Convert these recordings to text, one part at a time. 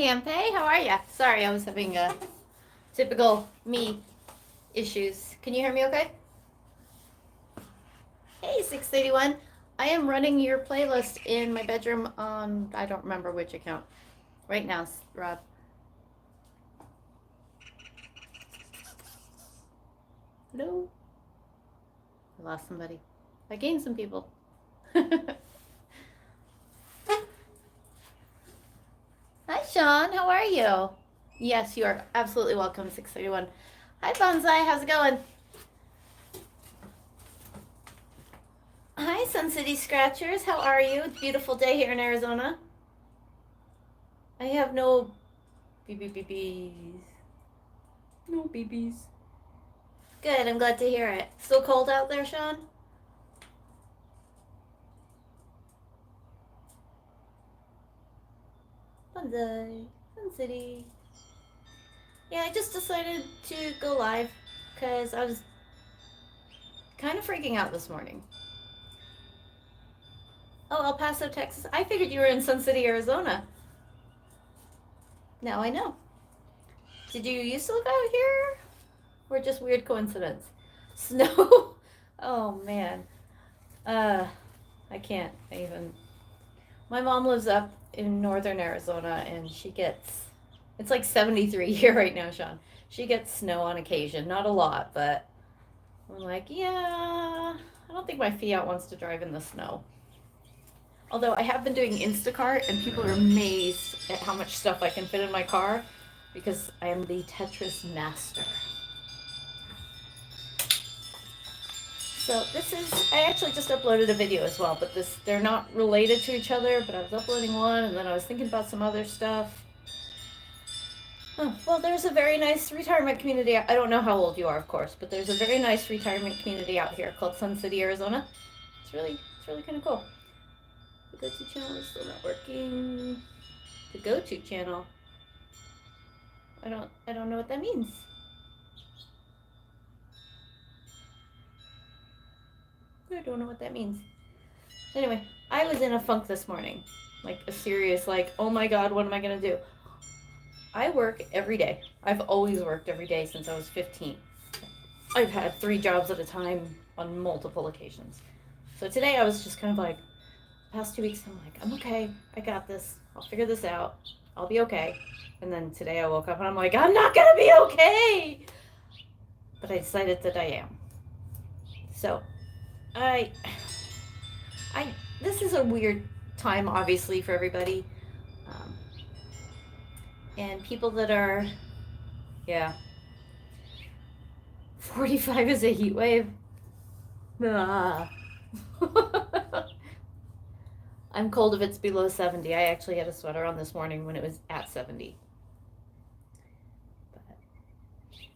Hampe. How are ya? Sorry, I was having typical me issues. Can you hear me okay? Hey, 631. I am running your playlist in my bedroom on, I don't remember which account. Right now, Rob. Hello? I lost somebody. I gained some people. Hi, Sean. How are you? Yes, you are absolutely welcome, 631. Hi, Bonsai. How's it going? Hi, Sun City Scratchers. How are you? It's a beautiful day here in Arizona. I have no BBs. No BBs. Good. I'm glad to hear it. Still cold out there, Sean? Bonsai. Sun City. Yeah, I just decided to go live because I was kind of freaking out this morning. Oh, El Paso, Texas. I figured you were in Sun City, Arizona. Now I know. Did you used to live out here? Or just weird coincidence? Snow? Oh, man. Uh, I can't even. My mom lives up in northern Arizona and she gets, it's like 73 here right now, Sean. She gets snow on occasion. Not a lot, but I'm like, yeah, I don't think my Fiat wants to drive in the snow. Although I have been doing Instacart and people are amazed at how much stuff I can fit in my car because I am the Tetris master. So this is, I actually just uploaded a video as well, but they're not related to each other, but I was uploading one and then I was thinking about some other stuff. Oh, well, there's a very nice retirement community. I don't know how old you are, of course, but there's a very nice retirement community out here called Sun City, Arizona. It's really kind of cool. The go-to channel is still not working. The go-to channel. I don't know what that means. I don't know what that means. Anyway, I was in a funk this morning. Like a serious, like, oh my god, what am I gonna do? I work every day. I've always worked every day since I was 15. I've had 3 jobs at a time on multiple occasions. So today I was just kind of like, past 2 weeks, I'm like, I'm okay. I got this. I'll figure this out. I'll be okay. And then today I woke up and I'm like, I'm not gonna be okay. But I decided that I am. So I, this is a weird time, obviously, for everybody. Um, and people that are, yeah, 45 is a heat wave. Ah. I'm cold if it's below 70. I actually had a sweater on this morning when it was at 70.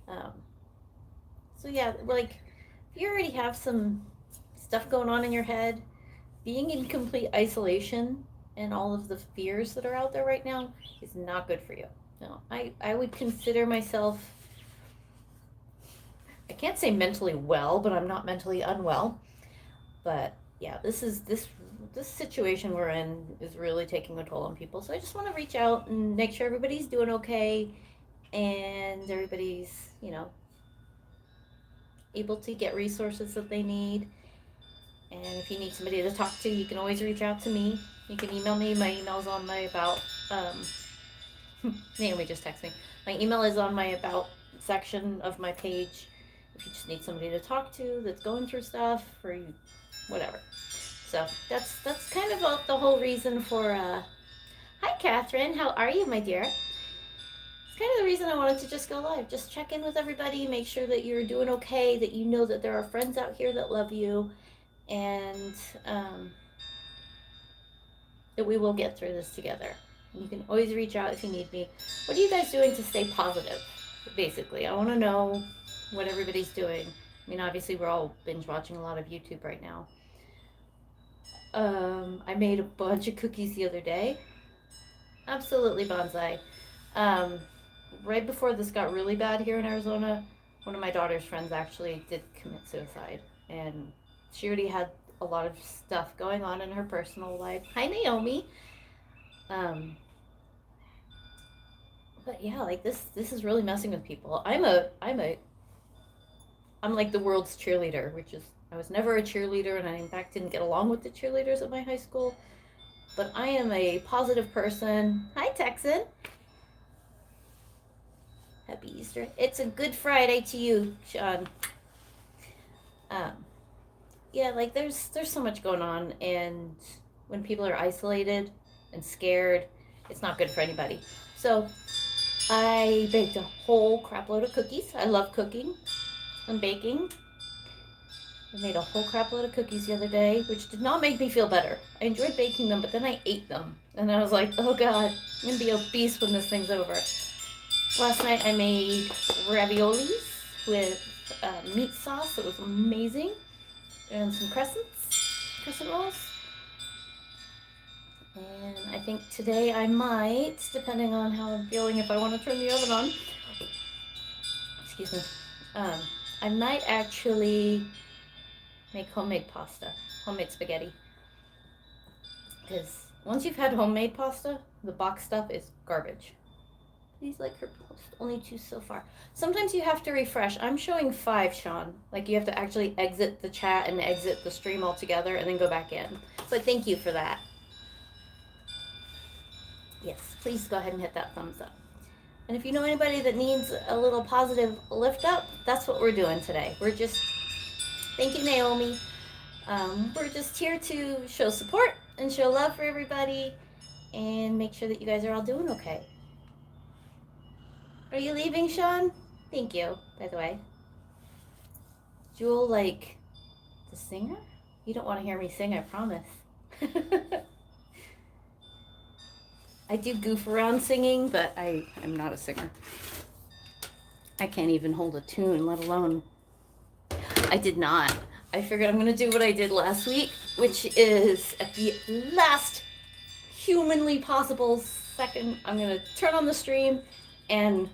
But, so yeah, like, if you already have some stuff going on in your head, being in complete isolation and all of the fears that are out there right now is not good for you. No, I would consider myself, I can't say mentally well, but I'm not mentally unwell. But yeah, this situation we're in is really taking a toll on people. So I just want to reach out and make sure everybody's doing okay and everybody's, able to get resources that they need. And if you need somebody to talk to, you can always reach out to me. You can email me. My email's on my about. Naomi just texted me. My email is on my about section of my page. If you just need somebody to talk to that's going through stuff or you, whatever. So that's kind of the whole reason for. Hi, Catherine. How are you, my dear? It's kind of the reason I wanted to just go live. Just check in with everybody, make sure that you're doing okay, that you know that there are friends out here that love you, and that we will get through this together. You can always reach out if you need me. What are you guys doing to stay positive? Basically, I want to know what everybody's doing. I mean, obviously, we're all binge watching a lot of YouTube right now. I made a bunch of cookies the other day. Absolutely, bonsai. Um, right before this got really bad here in Arizona, one of my daughter's friends actually did commit suicide, and she already had a lot of stuff going on in her personal life. Hi, Naomi. Um, But yeah, like this is really messing with people. I'm like the world's cheerleader, which is I was never a cheerleader, and I in fact didn't get along with the cheerleaders at my high school. But I am a positive person. Hi, Texan. Happy Easter. It's a Good Friday to you, Sean. Um, yeah, like there's so much going on, and when people are isolated and scared, it's not good for anybody. So I baked a whole crap load of cookies. I love cooking and baking. I made a whole crap load of cookies the other day, which did not make me feel better. I enjoyed baking them, but then I ate them. And I was like, oh god, I'm gonna be obese when this thing's over. Last night I made raviolis with meat sauce. It was amazing. And some crescent rolls. And I think today I might, depending on how I'm feeling, if I want to turn the oven on, excuse me, I might actually make homemade pasta, homemade spaghetti. Because once you've had homemade pasta, the box stuff is garbage. Please like her post. Only 2 so far. Sometimes you have to refresh. I'm showing 5, Sean. Like you have to actually exit the chat and exit the stream altogether and then go back in. But thank you for that. Yes, please go ahead and hit that thumbs up. And if you know anybody that needs a little positive lift up, that's what we're doing today. We're just, thank you, Naomi. We're just here to show support and show love for everybody and make sure that you guys are all doing okay. Are you leaving, Sean? Thank you, by the way. Jewel, like, the singer? You don't want to hear me sing, I promise. I do goof around singing, but I'm not a singer. I can't even hold a tune, let alone... I did not. I figured I'm going to do what I did last week, which is at the last humanly possible second, I'm going to turn on the stream and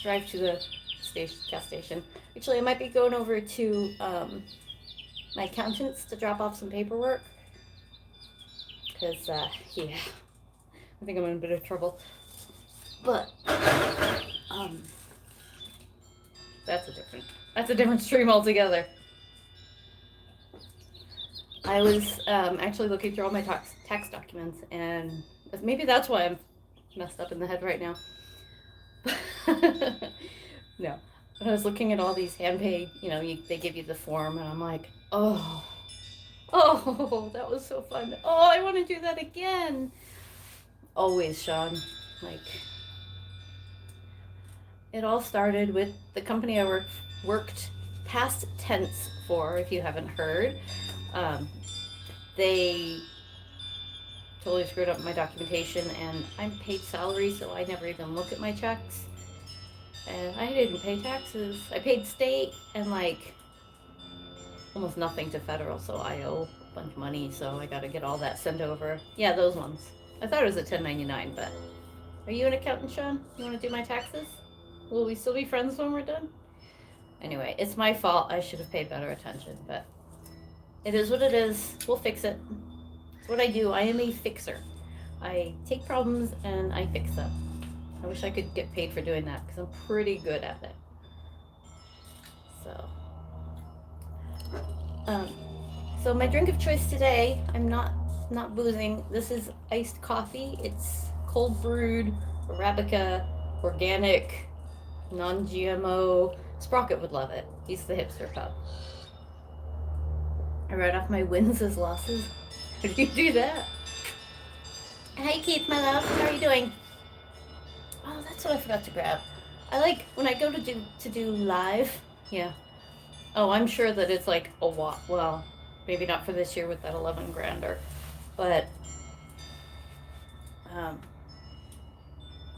drive to the gas station. Actually, I might be going over to my accountant's to drop off some paperwork. Because, yeah, I think I'm in a bit of trouble. But, that's a different stream altogether. I was actually looking through all my tax documents, and maybe that's why I'm messed up in the head right now. No, I was looking at all these hand-paid, they give you the form, and I'm like, oh, that was so fun. Oh, I want to do that again. Always, Sean. Like, it all started with the company I worked past tense for, if you haven't heard. They totally screwed up my documentation, and I'm paid salary, so I never even look at my checks. And I didn't pay taxes. I paid state and like almost nothing to federal, so I owe a bunch of money, so I gotta get all that sent over. Yeah, those ones. I thought it was a 1099, but are you an accountant, Sean? You want to do my taxes? Will we still be friends when we're done? Anyway, it's my fault. I should have paid better attention, but it is what it is. We'll fix it. It's what I do. I am a fixer. I take problems and I fix them. I wish I could get paid for doing that because I'm pretty good at it. So my drink of choice today, I'm not boozing. This is iced coffee. It's cold brewed, Arabica, organic, non-GMO. Sprocket would love it. He's the hipster pup. I write off my wins as losses. How do you do that? Hi Keith, my love. How are you doing? Oh, that's what I forgot to grab. I like when I go to do live. Yeah. Oh, I'm sure that it's like a lot. Well, maybe not for this year with that 11 grander, but what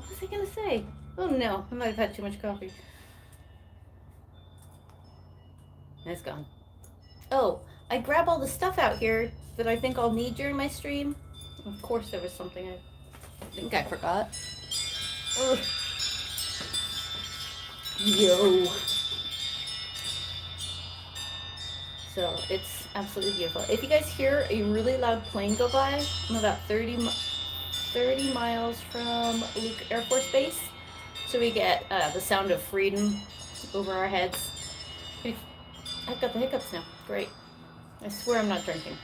was I gonna say? Oh no, I might have had too much coffee. It's gone. Oh, I grab all the stuff out here that I think I'll need during my stream. Of course, there was something I think I forgot. Ugh. Yo. So it's absolutely beautiful. If you guys hear a really loud plane go by, I'm about 30 30 miles from Luke Air Force Base. So we get the sound of freedom over our heads. I've got the hiccups now. Great. I swear I'm not drinking.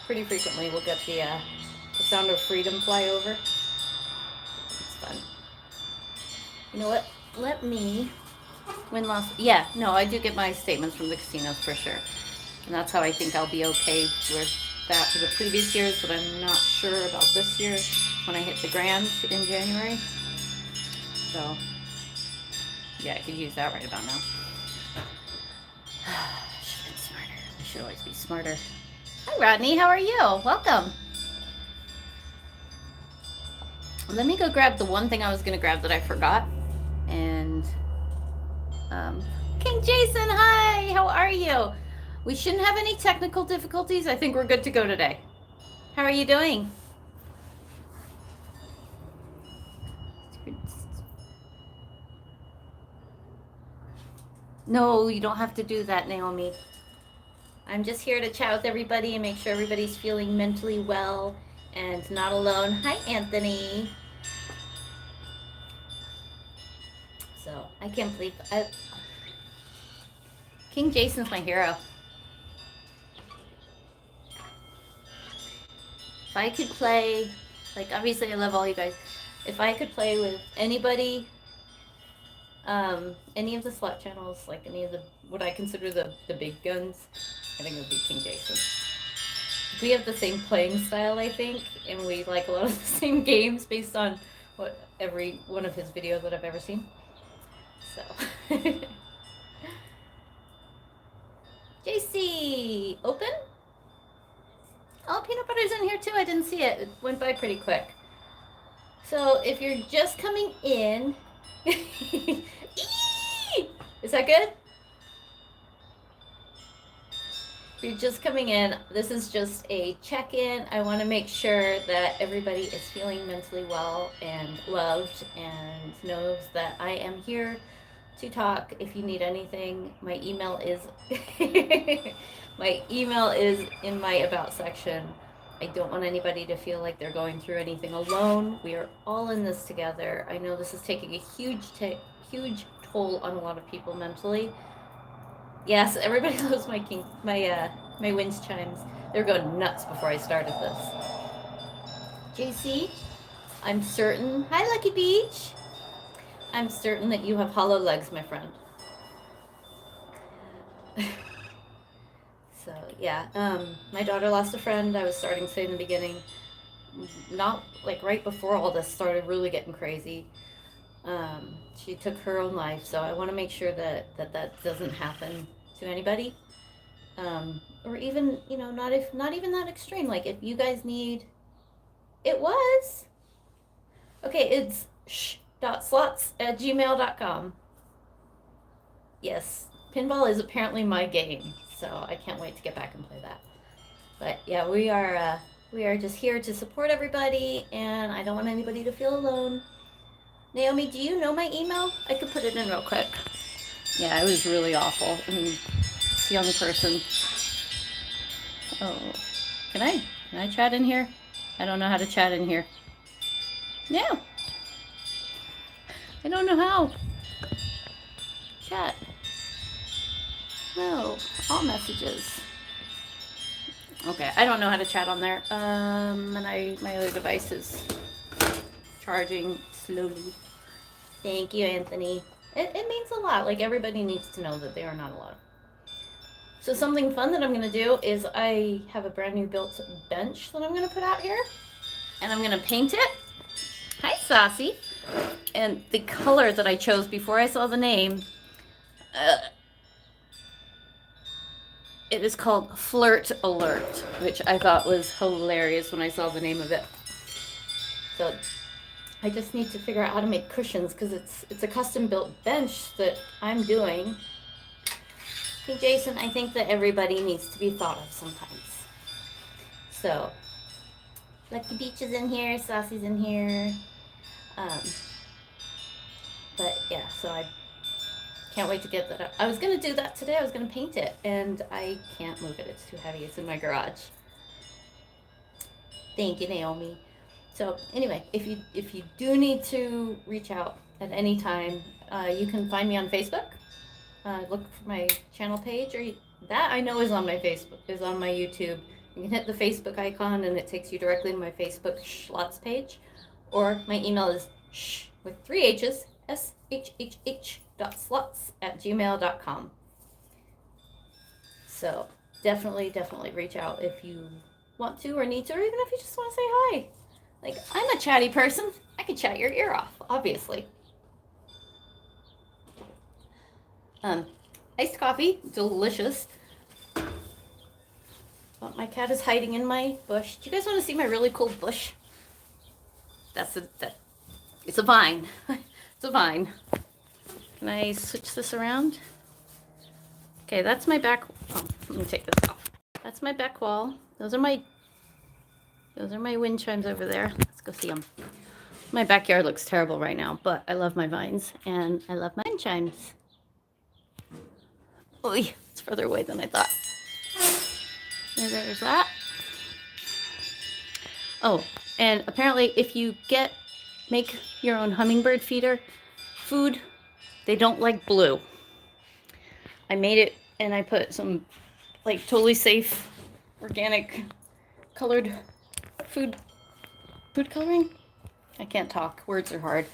Pretty frequently we'll get the sound of freedom fly over. It's fun. You know what? Let me win loss. Yeah, no, I do get my statements from the casinos for sure. And that's how I think I'll be okay with that for the previous years, but I'm not sure about this year when I hit the grand in January. So, yeah, I could use that right about now. I should have been smarter. I should always be smarter. Hi, Rodney. How are you? Welcome. Let me go grab the one thing I was going to grab that I forgot. And, King Jason, hi. How are you? We shouldn't have any technical difficulties. I think we're good to go today. How are you doing? No, you don't have to do that, Naomi. I'm just here to chat with everybody and make sure everybody's feeling mentally well and not alone. Hi, Anthony. So, I can't believe King Jason's my hero. If I could play, like, obviously I love all you guys. If I could play with anybody, any of the slot channels, like any of the, what I consider the big guns, I think it would be King Jason. We have the same playing style, I think, and we like a lot of the same games based on what every one of his videos that I've ever seen. So. JC, open? Oh, peanut butter's in here too. I didn't see it. It went by pretty quick. So if you're just coming in, is that good? If you're just coming in, this is just a check-in. I want to make sure that everybody is feeling mentally well and loved and knows that I am here to talk. If you need anything, my email is in my about section. I don't want anybody to feel like they're going through anything alone. We are all in this together. I know this is taking a huge toll on a lot of people mentally. Yes, everybody loves my winds chimes. They're going nuts before I started this. JC, I'm certain. Hi, Lucky Beach. I'm certain that you have hollow legs, my friend. So, yeah. My daughter lost a friend. I was starting to say in the beginning. Not, like, right before all this started really getting crazy. She took her own life, so I want to make sure that doesn't happen to anybody. Or even, you know, not even that extreme. Like, if you guys need... It was! Okay, it's slots@gmail.com. Yes, pinball is apparently my game, so I can't wait to get back and play that. But yeah, we are just here to support everybody, and I don't want anybody to feel alone. Naomi, do you know my email? I could put it in real quick. Yeah, it was really awful. I mean, this young person. Oh, can I chat in here? I don't know how to chat in here. No. I don't know how. Chat. No, all messages. Okay, I don't know how to chat on there. And my other device is charging slowly. Thank you, Anthony. It means a lot. Like, everybody needs to know that they are not alone. So something fun that I'm going to do is I have a brand new built bench that I'm going to put out here. And I'm going to paint it. Hi, Saucy. And the color that I chose before I saw the name, it is called Flirt Alert, which I thought was hilarious when I saw the name of it. So I just need to figure out how to make cushions because it's a custom built bench that I'm doing. Hey, Jason, I think that everybody needs to be thought of sometimes. So, Lucky Beach is in here, Saucy's in here. But yeah, so I can't wait to get that up. I was going to do that today. I was going to paint it, and I can't move it. It's too heavy. It's in my garage. Thank you, Naomi. So anyway, if you do need to reach out at any time, you can find me on Facebook. Look for my channel page, or that I know is on my Facebook, is on my YouTube. You can hit the Facebook icon, and it takes you directly to my Facebook Schlots page. Or my email is with 3 H's, shhh.slots@gmail.com. So definitely reach out if you want to or need to, or even if you just want to say hi. Like, I'm a chatty person. I can chat your ear off, obviously. Iced coffee, delicious. But my cat is hiding in my bush. Do you guys want to see my really cool bush? It's a vine. It's a vine. Can I switch this around? Okay, that's my back. Oh, let me take this off. That's my back wall. Those are my wind chimes over there. Let's go see them. My backyard looks terrible right now, but I love my vines and I love my wind chimes. Oh, it's further away than I thought. There's that. Oh, and apparently if you make your own hummingbird feeder food, they don't like blue. I made it and I put some like totally safe organic colored food coloring. I can't talk, words are hard.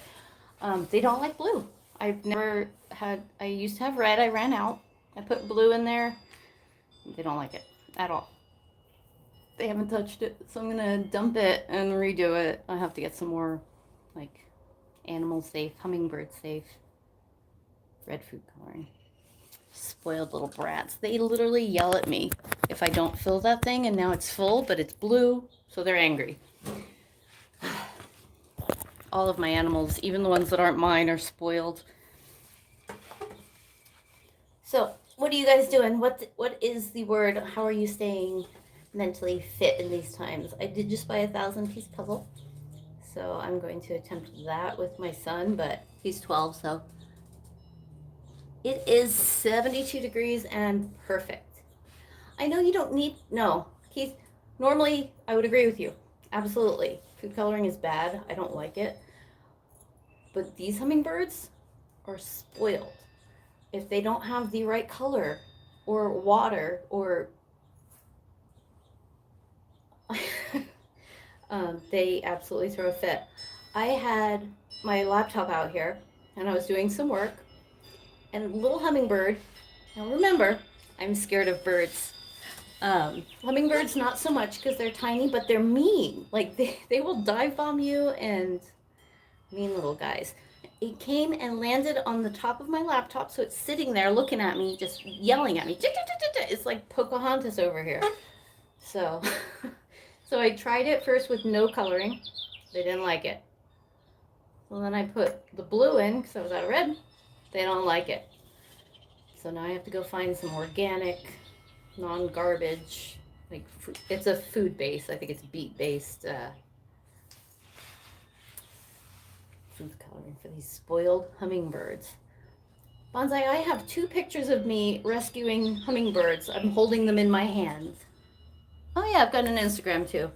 They don't like blue. I used to have red, I ran out. I put blue in there. They don't like it at all. They haven't touched it, so I'm gonna dump it and redo it. I have to get some more like animal safe, hummingbird safe red food coloring. Spoiled little brats. They literally yell at me if I don't fill that thing, and now it's full, but it's blue, so they're angry. All of my animals, even the ones that aren't mine, are spoiled. So, what are you guys doing? What is the word? How are you staying mentally fit in these times? I did just buy a 1,000-piece puzzle, so I'm going to attempt that with my son, but he's 12, so it is 72 degrees and perfect. I know you don't need, no, Keith, normally I would agree with you. Absolutely. Food coloring is bad. I don't like it. But these hummingbirds are spoiled. If they don't have the right color or water or they absolutely throw a fit. I had my laptop out here and I was doing some work, and little hummingbird, now remember, I'm scared of birds. Hummingbirds not so much because they're tiny, but they're mean. Like they will dive bomb you, and mean little guys. It came and landed on the top of my laptop, so it's sitting there looking at me, just yelling at me. It's like Pocahontas over here. So, so I tried it first with no coloring. They didn't like it. So then I put the blue in because I was out of red. They don't like it. So now I have to go find some organic, non-garbage, like it's a food base. I think it's beet based. Food coloring for these spoiled hummingbirds. Bonsai, I have 2 pictures of me rescuing hummingbirds. I'm holding them in my hands. Oh yeah, I've got an Instagram too.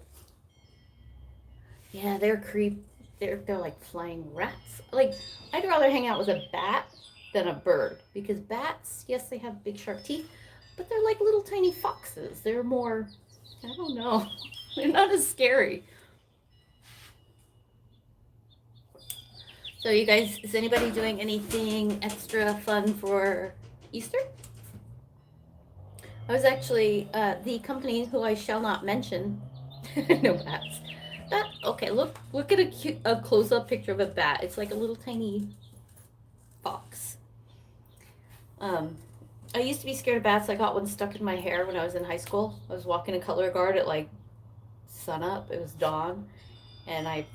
Yeah, they're they're like flying rats. Like, I'd rather hang out with a bat than a bird, because bats, yes, they have big sharp teeth, but they're like little tiny foxes. They're more, I don't know, they're not as scary. So you guys, is anybody doing anything extra fun for Easter? I was actually, the company who I shall not mention, no bats. Okay, look at a close-up picture of a bat. It's like a little tiny fox. I used to be scared of bats. I got one stuck in my hair when I was in high school. I was walking in color guard at like sunup. It was dawn, and I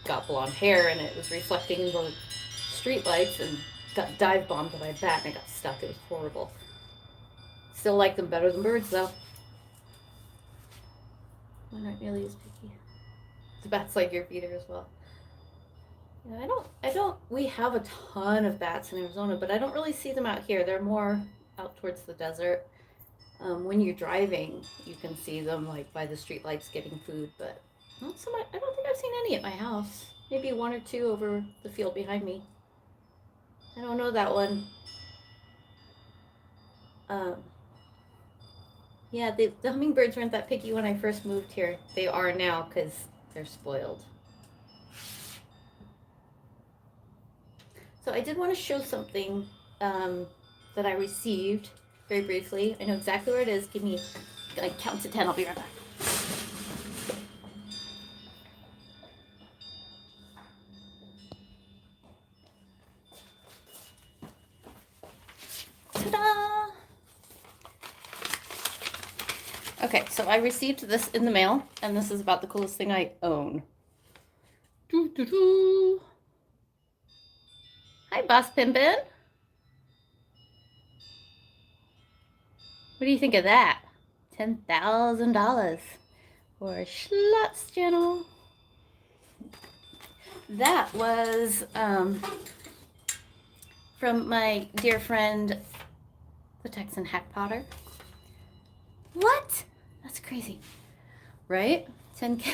got blonde hair, and it was reflecting in the street lights, and got dive bombed by a bat, and I got stuck. It was horrible. Still like them better than birds, though. Mine aren't nearly as picky. The bats like your feeder as well. Yeah, we have a ton of bats in Arizona, but I don't really see them out here. They're more out towards the desert. When you're driving, you can see them like by the street lights getting food, but Not so much. I don't think I've seen any at my house. Maybe one or two over the field behind me. I don't know that one. Um, yeah, the hummingbirds weren't that picky when I first moved here. They are now because they're spoiled. So I did want to show something that I received very briefly. I know exactly where it is. Give me, I count to 10. I'll be right back. Ta-da! Okay, so I received this in the mail, and this is about the coolest thing I own. Doo-doo-doo. Hi, Boss Pimpin. What do you think of that? $10,000 for Schlutz channel. That was from my dear friend, the Texan Hack Potter. What? That's crazy, right? 10K.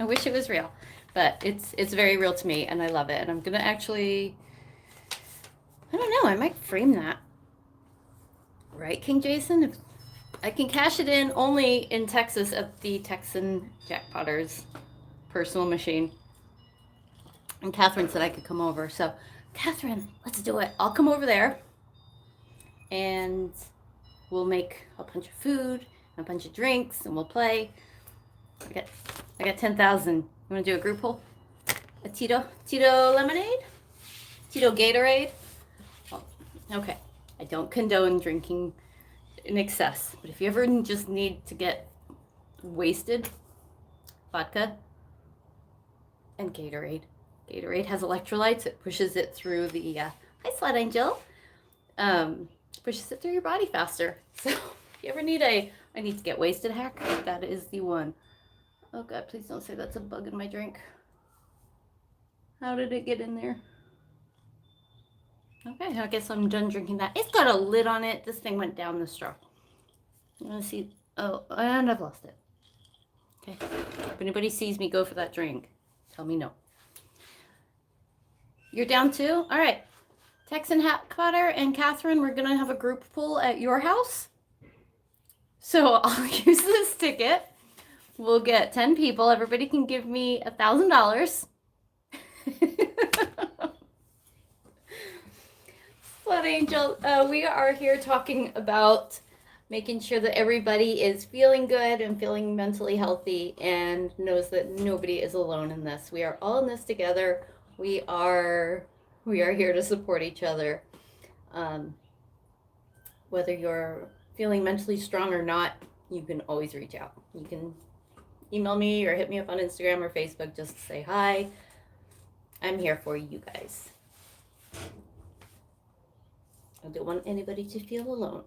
I wish it was real, but it's very real to me, and I love it. And I'm gonna actually, I don't know, I might frame that. Right, King Jason? If I can cash it in only in Texas at the Texan Jackpotter's personal machine. And Catherine said I could come over. So, Catherine, let's do it. I'll come over there and we'll make a bunch of food, a bunch of drinks, and we'll play. I got 10,000. You want to do a group pull? A Tito lemonade? Tito Gatorade? Oh, okay. I don't condone drinking in excess, but if you ever just need to get wasted, vodka and Gatorade. Gatorade has electrolytes. It pushes it through the hi Slide Angel. Pushes it through your body faster. So if you ever need I need to get wasted hack, that is the one. Oh God, please don't say that's a bug in my drink. How did it get in there? Okay, I guess I'm done drinking that. It's got a lid on it. This thing went down the straw. You want to see? Oh, and I've lost it. Okay. If anybody sees me go for that drink, tell me no. You're down too? All right. Texan Hack Potter and Catherine, we're going to have a group pool at your house. So I'll use this ticket. We'll get 10 people. Everybody can give me $1,000. Sled Angel, we are here talking about making sure that everybody is feeling good and feeling mentally healthy and knows that nobody is alone in this. We are all in this together. We are here to support each other. Whether you're feeling mentally strong or not, you can always reach out. You can email me or hit me up on Instagram or Facebook just to say hi. I'm here for you guys. I don't want anybody to feel alone.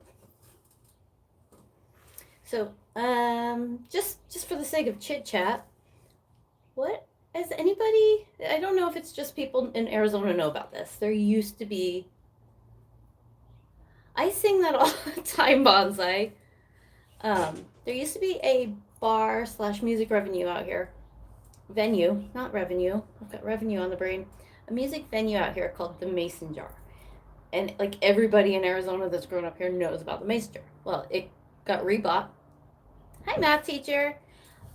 So, just for the sake of chit chat, what has anybody? I don't know if it's just people in Arizona know about this. There used to be. I sing that all the time, Bonsai. There used to be a bar / music revenue out here. Venue, not revenue. I've got revenue on the brain. A music venue out here called the Mason Jar. And like everybody in Arizona that's grown up here knows about the Mason Jar. Well, it got rebought. Hi, math teacher.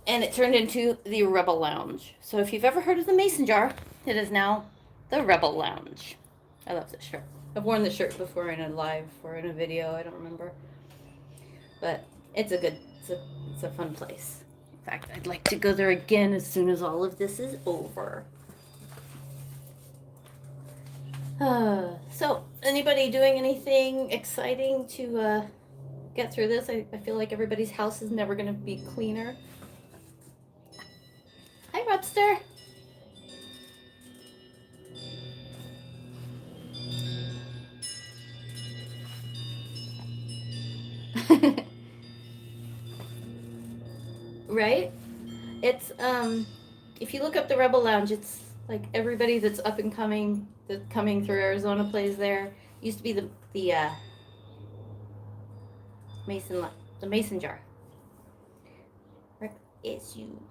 And it turned into the Rebel Lounge. So if you've ever heard of the Mason Jar, it is now the Rebel Lounge. I love this shirt. I've worn this shirt before in a live or in a video. I don't remember. But it's a fun place. In fact, I'd like to go there again as soon as all of this is over. So, anybody doing anything exciting to get through this? I feel like everybody's house is never going to be cleaner. Hi, Webster. Right? It's if you look up the Rebel Lounge, it's like everybody that's up and coming, that's coming through Arizona plays there. Used to be the Mason Jar. Where is you?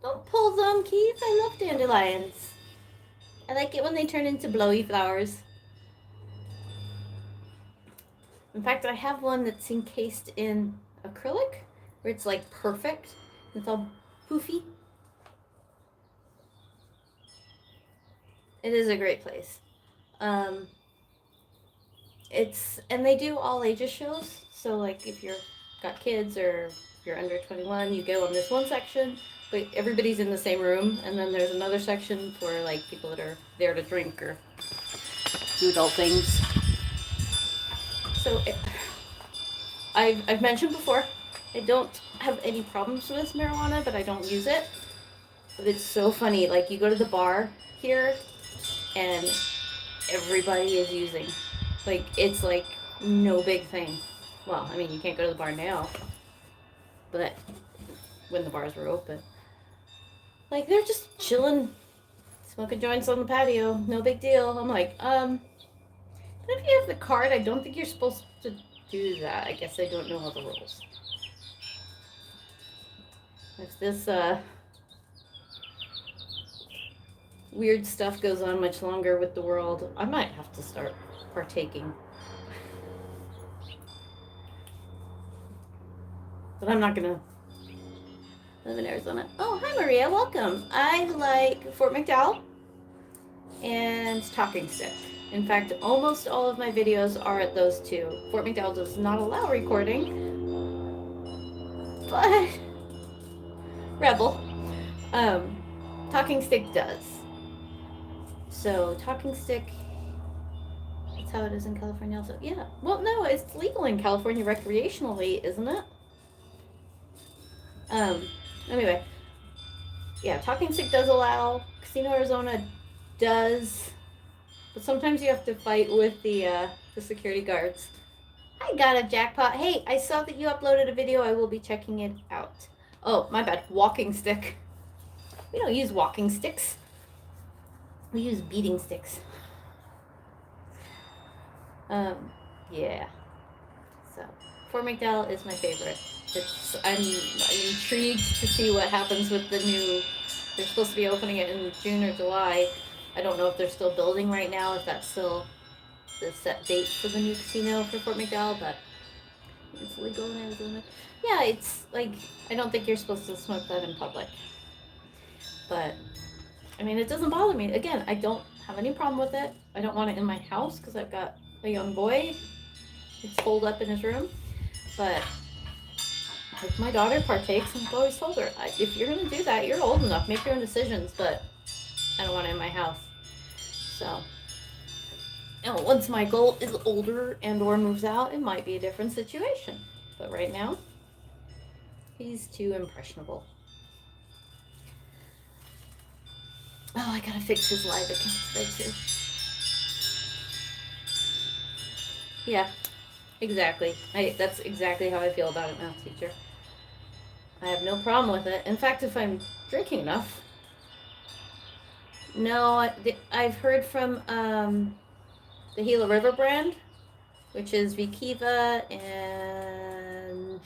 Don't pull them, Keith. I love dandelions. I like it when they turn into blowy flowers. In fact, I have one that's encased in acrylic, where it's like perfect. It's all poofy. It is a great place. And they do all ages shows. So like if you're got kids or if you're under 21, you go on this one section, but everybody's in the same room, and then there's another section for like people that are there to drink or do adult things. So I've mentioned before, I don't have any problems with marijuana, but I don't use it. But it's so funny. Like you go to the bar here, and everybody is using. Like it's like no big thing. Well, I mean you can't go to the bar now, but when the bars were open, like they're just chilling, smoking joints on the patio. No big deal. I'm like, if you have the card, I don't think you're supposed to do that. I guess I don't know all the rules. If this weird stuff goes on much longer with the world, I might have to start partaking. But I'm not gonna live in Arizona. Oh, hi Maria, welcome. I like Fort McDowell and Talking Stick. In fact, almost all of my videos are at those two. Fort McDowell does not allow recording, but Rebel. Talking Stick does. So Talking Stick, that's how it is in California also. Yeah. Well, no, it's legal in California recreationally, isn't it? Anyway. Yeah, Talking Stick does allow. Casino Arizona does. But sometimes you have to fight with the security guards. I got a jackpot. Hey, I saw that you uploaded a video. I will be checking it out. Oh, my bad. Walking stick. We don't use walking sticks. We use beating sticks. Yeah. So, Fort McDowell is my favorite. I'm intrigued to see what happens with the new. They're supposed to be opening it in June or July. I don't know if they're still building right now, if that's still the set date for the new casino for Fort McDowell, but it's legal in Arizona. Yeah, it's like, I don't think you're supposed to smoke that in public. But, I mean, it doesn't bother me. Again, I don't have any problem with it. I don't want it in my house because I've got a young boy. It's holed up in his room. But if my daughter partakes, I've always told her, if you're going to do that, you're old enough. Make your own decisions, but I don't want it in my house. So, once Michael is older and or moves out, it might be a different situation. But right now, he's too impressionable. Oh, I gotta fix his live account today too. Yeah, exactly. That's exactly how I feel about it, math teacher. I have no problem with it. In fact, if I'm drinking enough. No, I've heard from the Gila River brand, which is Vikiva and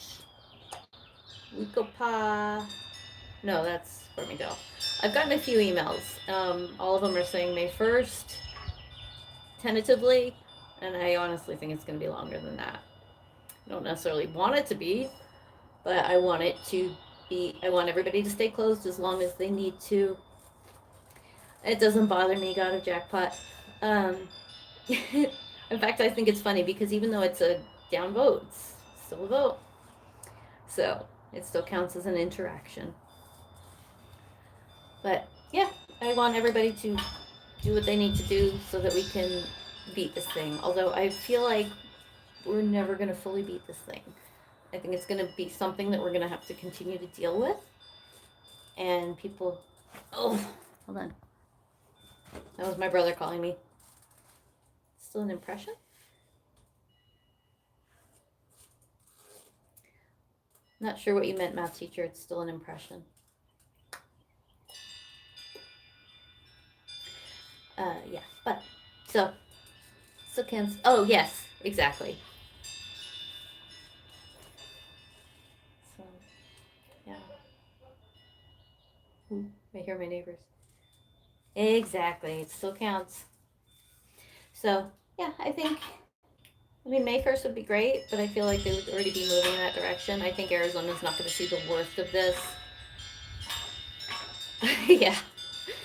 Wikopa. No, that's Fort McDowell. I've gotten a few emails. All of them are saying May 1st, tentatively, and I honestly think it's going to be longer than that. I don't necessarily want it to be, but I want it to be. I want everybody to stay closed as long as they need to. It doesn't bother me, got a jackpot. In fact, I think it's funny because even though it's a down vote, it's still a vote. So it still counts as an interaction. But yeah, I want everybody to do what they need to do so that we can beat this thing. Although I feel like we're never going to fully beat this thing. I think it's going to be something that we're going to have to continue to deal with. And people... Oh, hold on. That was my brother calling me. Still an impression? Not sure what you meant, math teacher. It's still an impression. Yeah, but, so can, oh, yes, exactly. So, yeah. hear my neighbors. Exactly. It still counts. So, yeah, I mean, May 1st would be great, but I feel like they would already be moving in that direction. I think Arizona's not going to see the worst of this. Yeah.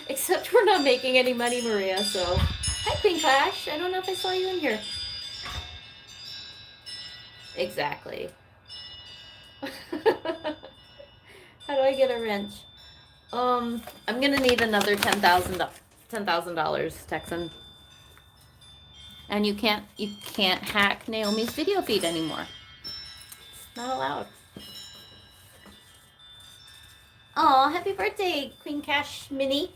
Except we're not making any money, Maria, so. Hi, Queen Clash. I don't know if I saw you in here. Exactly. How do I get a wrench? I'm gonna need another $10,000, Texan. And you can't hack Naomi's video feed anymore. It's not allowed. Aw, happy birthday, Queen Cash Mini.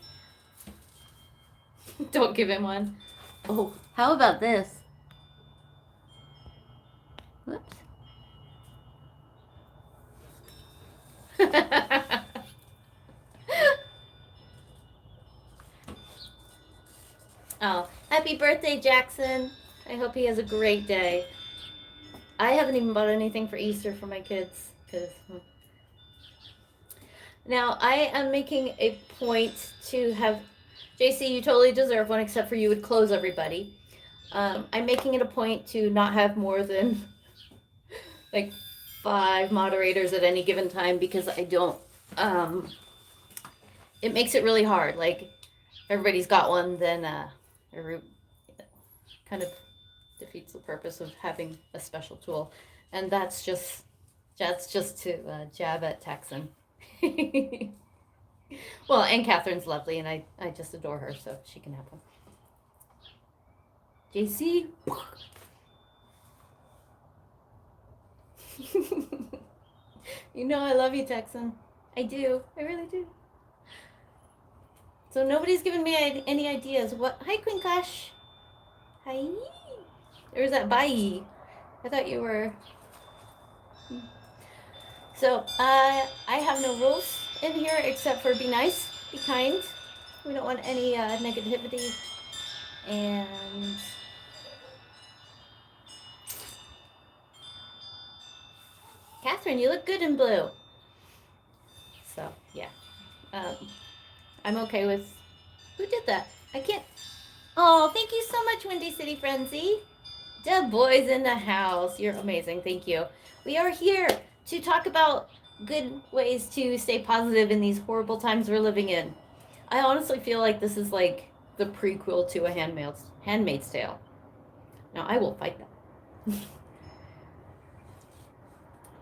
Don't give him one. Oh, how about this? Whoops. Oh, happy birthday, Jackson. I hope he has a great day. I haven't even bought anything for Easter for my kids. Now, I am making a point to have... JC, you totally deserve one, except for you would close everybody. I'm making it a point to not have more than like 5 moderators at any given time because I don't... it makes it really hard. Like, everybody's got one, then it kind of defeats the purpose of having a special tool. And that's just to jab at Texan. Well, and Catherine's lovely, and I just adore her, so she can have one. JC? You know I love you, Texan. I do. I really do. So nobody's given me any ideas. What? Hi, Queen Clash. Hi. There's that bye. I thought you were... So, I have no rules in here except for be nice, be kind. We don't want any negativity. And... Catherine, you look good in blue. So, yeah. I'm okay with... Who did that? I can't... Oh, thank you so much, Windy City Frenzy. The boys in the house. You're amazing. Thank you. We are here to talk about good ways to stay positive in these horrible times we're living in. I honestly feel like this is like the prequel to a Handmaid's Tale. Now, I will fight that.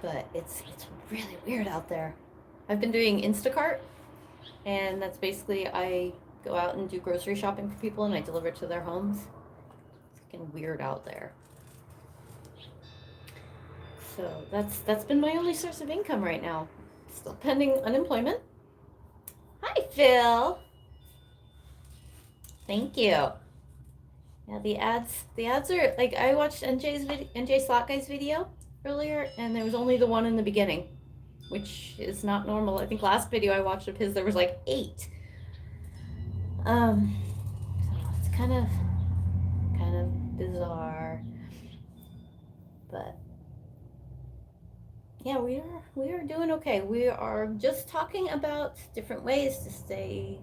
But it's really weird out there. I've been doing Instacart, and that's basically I go out and do grocery shopping for people and I deliver it to their homes. It's fucking weird out there. So that's been my only source of income right now. Still pending unemployment. Hi, Phil. Thank you. Yeah, the ads are like, I watched NJ Slot Guy's video earlier, and there was only the one in the beginning, which is not normal. I think last video I watched of his, there was like 8. So it's kind of bizarre, but yeah, we are doing okay. We are just talking about different ways to stay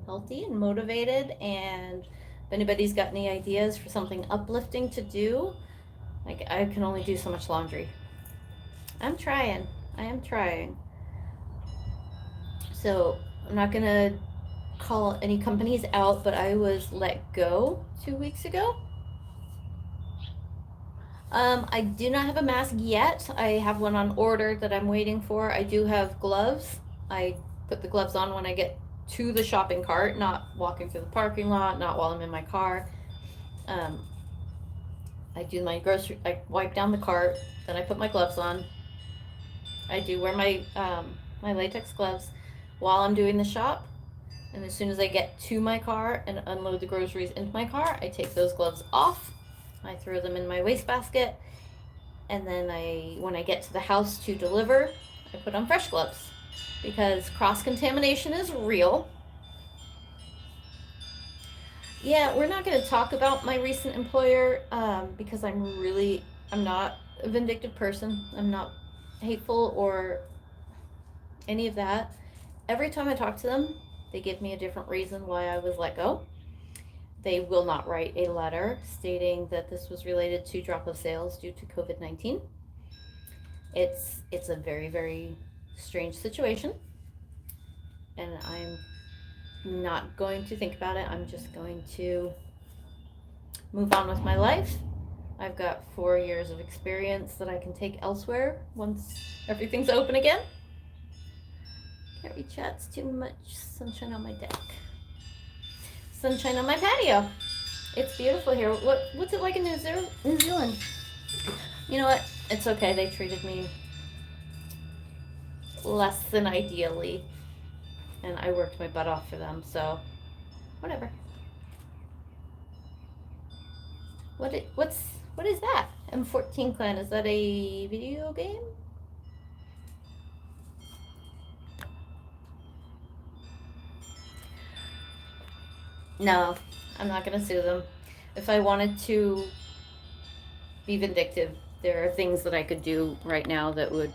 healthy and motivated, and if anybody's got any ideas for something uplifting to do, like, I can only do so much laundry. I am trying. So I'm not gonna call any companies out, but I was let go 2 weeks ago. I do not have a mask yet. I have one on order that I'm waiting for. I do have gloves. I put the gloves on when I get to the shopping cart, not walking through the parking lot, not while I'm in my car. I do my I wipe down the cart, then I put my gloves on. I do wear my my latex gloves while I'm doing the shop. And as soon as I get to my car and unload the groceries into my car, I take those gloves off. I throw them in my wastebasket. And then when I get to the house to deliver, I put on fresh gloves. Because cross-contamination is real. Yeah, we're not going to talk about my recent employer because I'm not a vindictive person. I'm not hateful or any of that. Every time I talk to them, They give me a different reason why I was let go. They will not write a letter stating that this was related to drop of sales due to COVID-19. It's a very, very strange situation, and I'm not going to think about it. I'm just going to move on with my life. I've got 4 years of experience that I can take elsewhere once everything's open again. Can't reach out, it's too much sunshine on my deck. Sunshine on my patio. It's beautiful here. What's it like in New Zealand? You know what? It's okay. They treated me less than ideally, and I worked my butt off for them. So, whatever. What is that? M14 Clan. Is that a video game? No, I'm not gonna sue them. If I wanted to be vindictive, there are things that I could do right now that would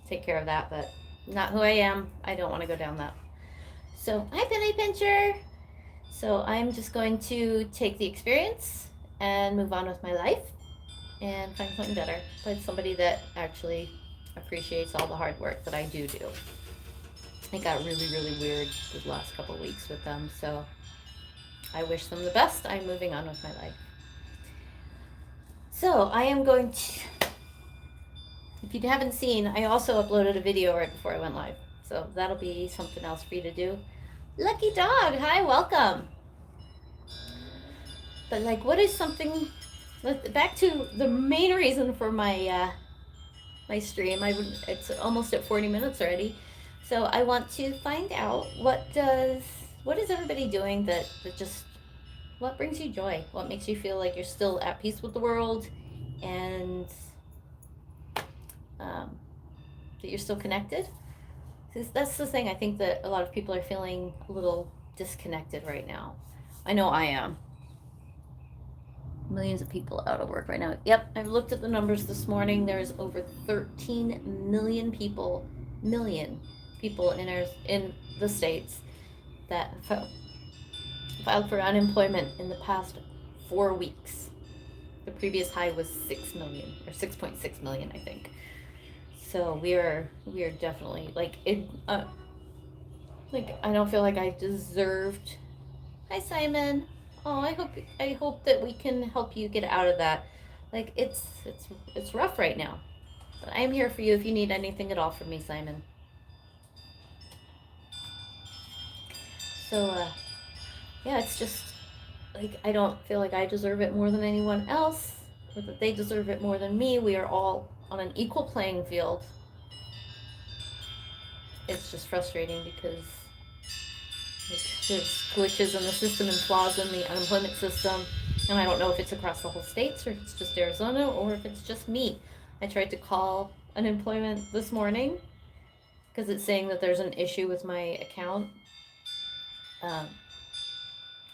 take care of that, but not who I am. I don't want to go down that. So, hi Penny Pincher. So I'm just going to take the experience and move on with my life and find something better. Find somebody that actually appreciates all the hard work that I do. It got really, really weird the last couple of weeks with them, so I wish them the best. I'm moving on with my life. So I am going to, if you haven't seen, I also uploaded a video right before I went live. So that'll be something else for you to do. Lucky Dog, hi, welcome. But like, what is something, back to the main reason for my my stream. It's almost at 40 minutes already. So I want to find out what is everybody doing that just, what brings you joy? What makes you feel like you're still at peace with the world and that you're still connected? That's the thing. I think that a lot of people are feeling a little disconnected right now. I know I am. Millions of people out of work right now. Yep, I've looked at the numbers this morning. There's over 13 million people in the States that filed for unemployment in the past 4 weeks. The previous high was 6 million, or 6.6 million, I think. So we are definitely like it. Like, I don't feel like I deserved. Hi Simon. Oh, I hope that we can help you get out of that. Like, it's rough right now, but I am here for you if you need anything at all from me, Simon. So yeah, it's just like I don't feel like I deserve it more than anyone else, or that they deserve it more than me. We are all on an equal playing field. It's just frustrating because there's glitches in the system and flaws in the unemployment system, and I don't know if it's across the whole states or if it's just Arizona or if it's just me. I tried to call unemployment this morning because it's saying that there's an issue with my account,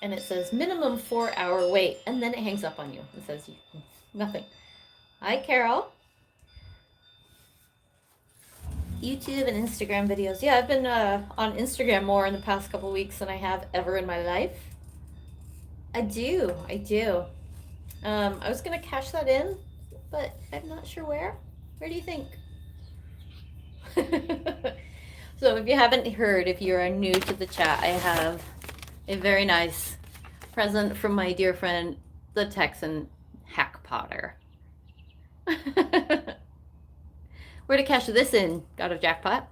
and it says minimum 4-hour wait, and then it hangs up on you and says nothing. Hi Carol. YouTube and Instagram videos. Yeah, I've been on Instagram more in the past couple weeks than I have ever in my life. I do. I was gonna cash that in, but I'm not sure where. Where do you think? So if you haven't heard, if you're new to the chat, I have a very nice present from my dear friend, the Texan Hack Potter. Where to cash this in? Got a jackpot.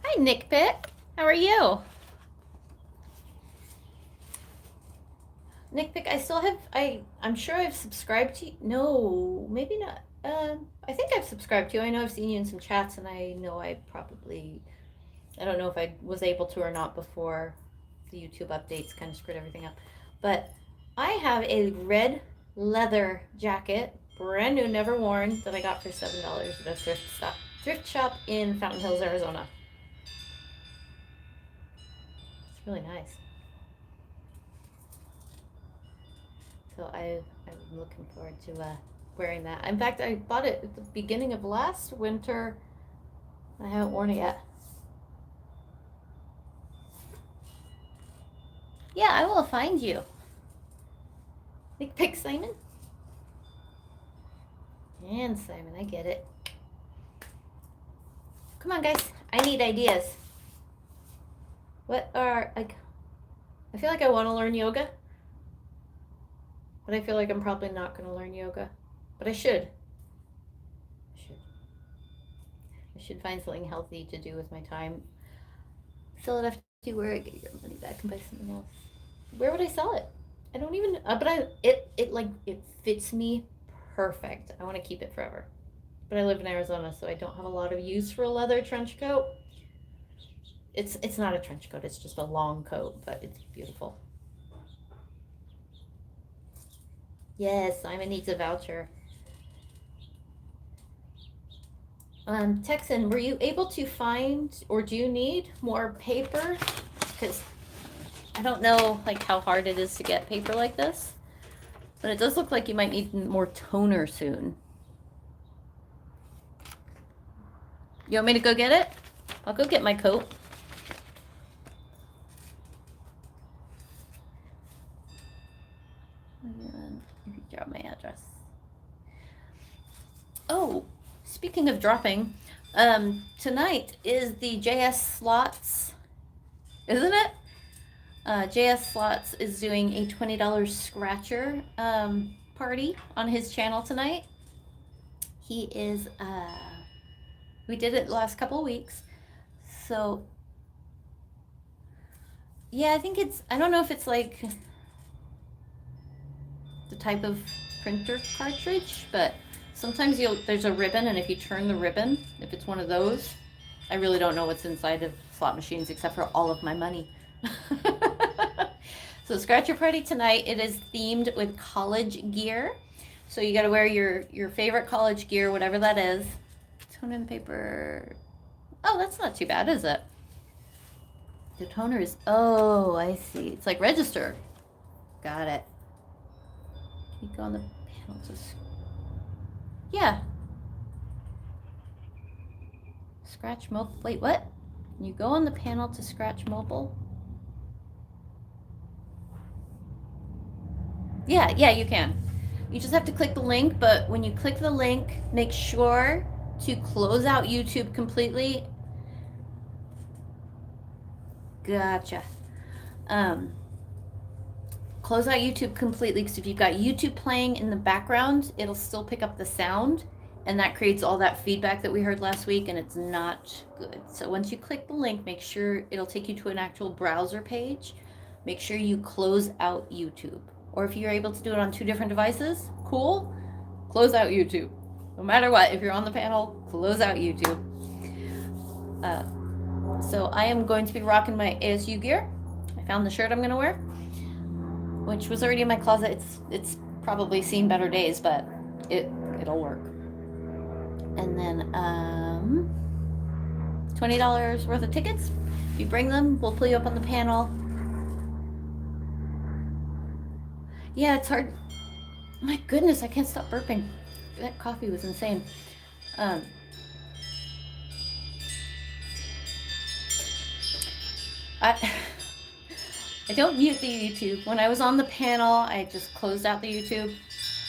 Hi, Nick Pick. How are you? Nick Pick, I still have, I'm sure I've subscribed to you. No, maybe not. I think I've subscribed to you. I know I've seen you in some chats, and I know I don't know if I was able to or not before the YouTube updates kind of screwed everything up. But I have a red leather jacket, brand new, never worn, that I got for $7 at a thrift shop in Fountain Hills, Arizona. It's really nice. So I'm looking forward to wearing that. In fact, I bought it at the beginning of last winter I haven't worn it yet. Yeah, I will find you. Big pick, Simon. And Simon, I get it. Come on, guys. I need ideas. What are, like, I feel like I want to learn yoga. But I feel like I'm probably not going to learn yoga. But I should. I should find something healthy to do with my time. Sell it after where I get your money back and buy something else. Where would I sell it? I don't even. But it fits me perfect. I want to keep it forever. But I live in Arizona, so I don't have a lot of use for a leather trench coat. It's not a trench coat. It's just a long coat, but it's beautiful. Yes, Simon needs a voucher. Texan, were you able to find, or do you need more paper? Because I don't know like how hard it is to get paper like this, but it does look like you might need more toner soon. You want me to go get it? I'll go get my coat. And you can drop my address. Oh, speaking of dropping, tonight is the JS Slots, isn't it? JS Slots is doing a $20 scratcher party on his channel tonight. He is, we did it the last couple of weeks. So, yeah, I think it's, I don't know if it's like the type of printer cartridge, but sometimes there's a ribbon, and if you turn the ribbon, if it's one of those, I really don't know what's inside of slot machines except for all of my money. So Scratcher Party tonight, it is themed with college gear. So you got to wear your favorite college gear, whatever that is. Toner and paper. Oh, that's not too bad, is it? The toner is, oh, I see. It's like register. Got it. Can you go on the panel to, yeah. Scratch mobile, wait, what? Can you go on the panel to scratch mobile? Yeah, you can. You just have to click the link, but when you click the link, make sure to close out YouTube completely. Gotcha. Close out YouTube completely, because if you've got YouTube playing in the background, it'll still pick up the sound, and that creates all that feedback that we heard last week, and it's not good. So once you click the link, make sure it'll take you to an actual browser page. Make sure you close out YouTube. Or if you're able to do it on 2 different devices, cool, close out YouTube. No matter what, if you're on the panel, close out YouTube. So I am going to be rocking my ASU gear. I found the shirt I'm going to wear, which was already in my closet. It's probably seen better days, but it'll work. And then $20 worth of tickets. If you bring them, we'll pull you up on the panel. Yeah, it's hard. My goodness, I can't stop burping. That coffee was insane. I don't mute the YouTube. When I was on the panel, I just closed out the YouTube.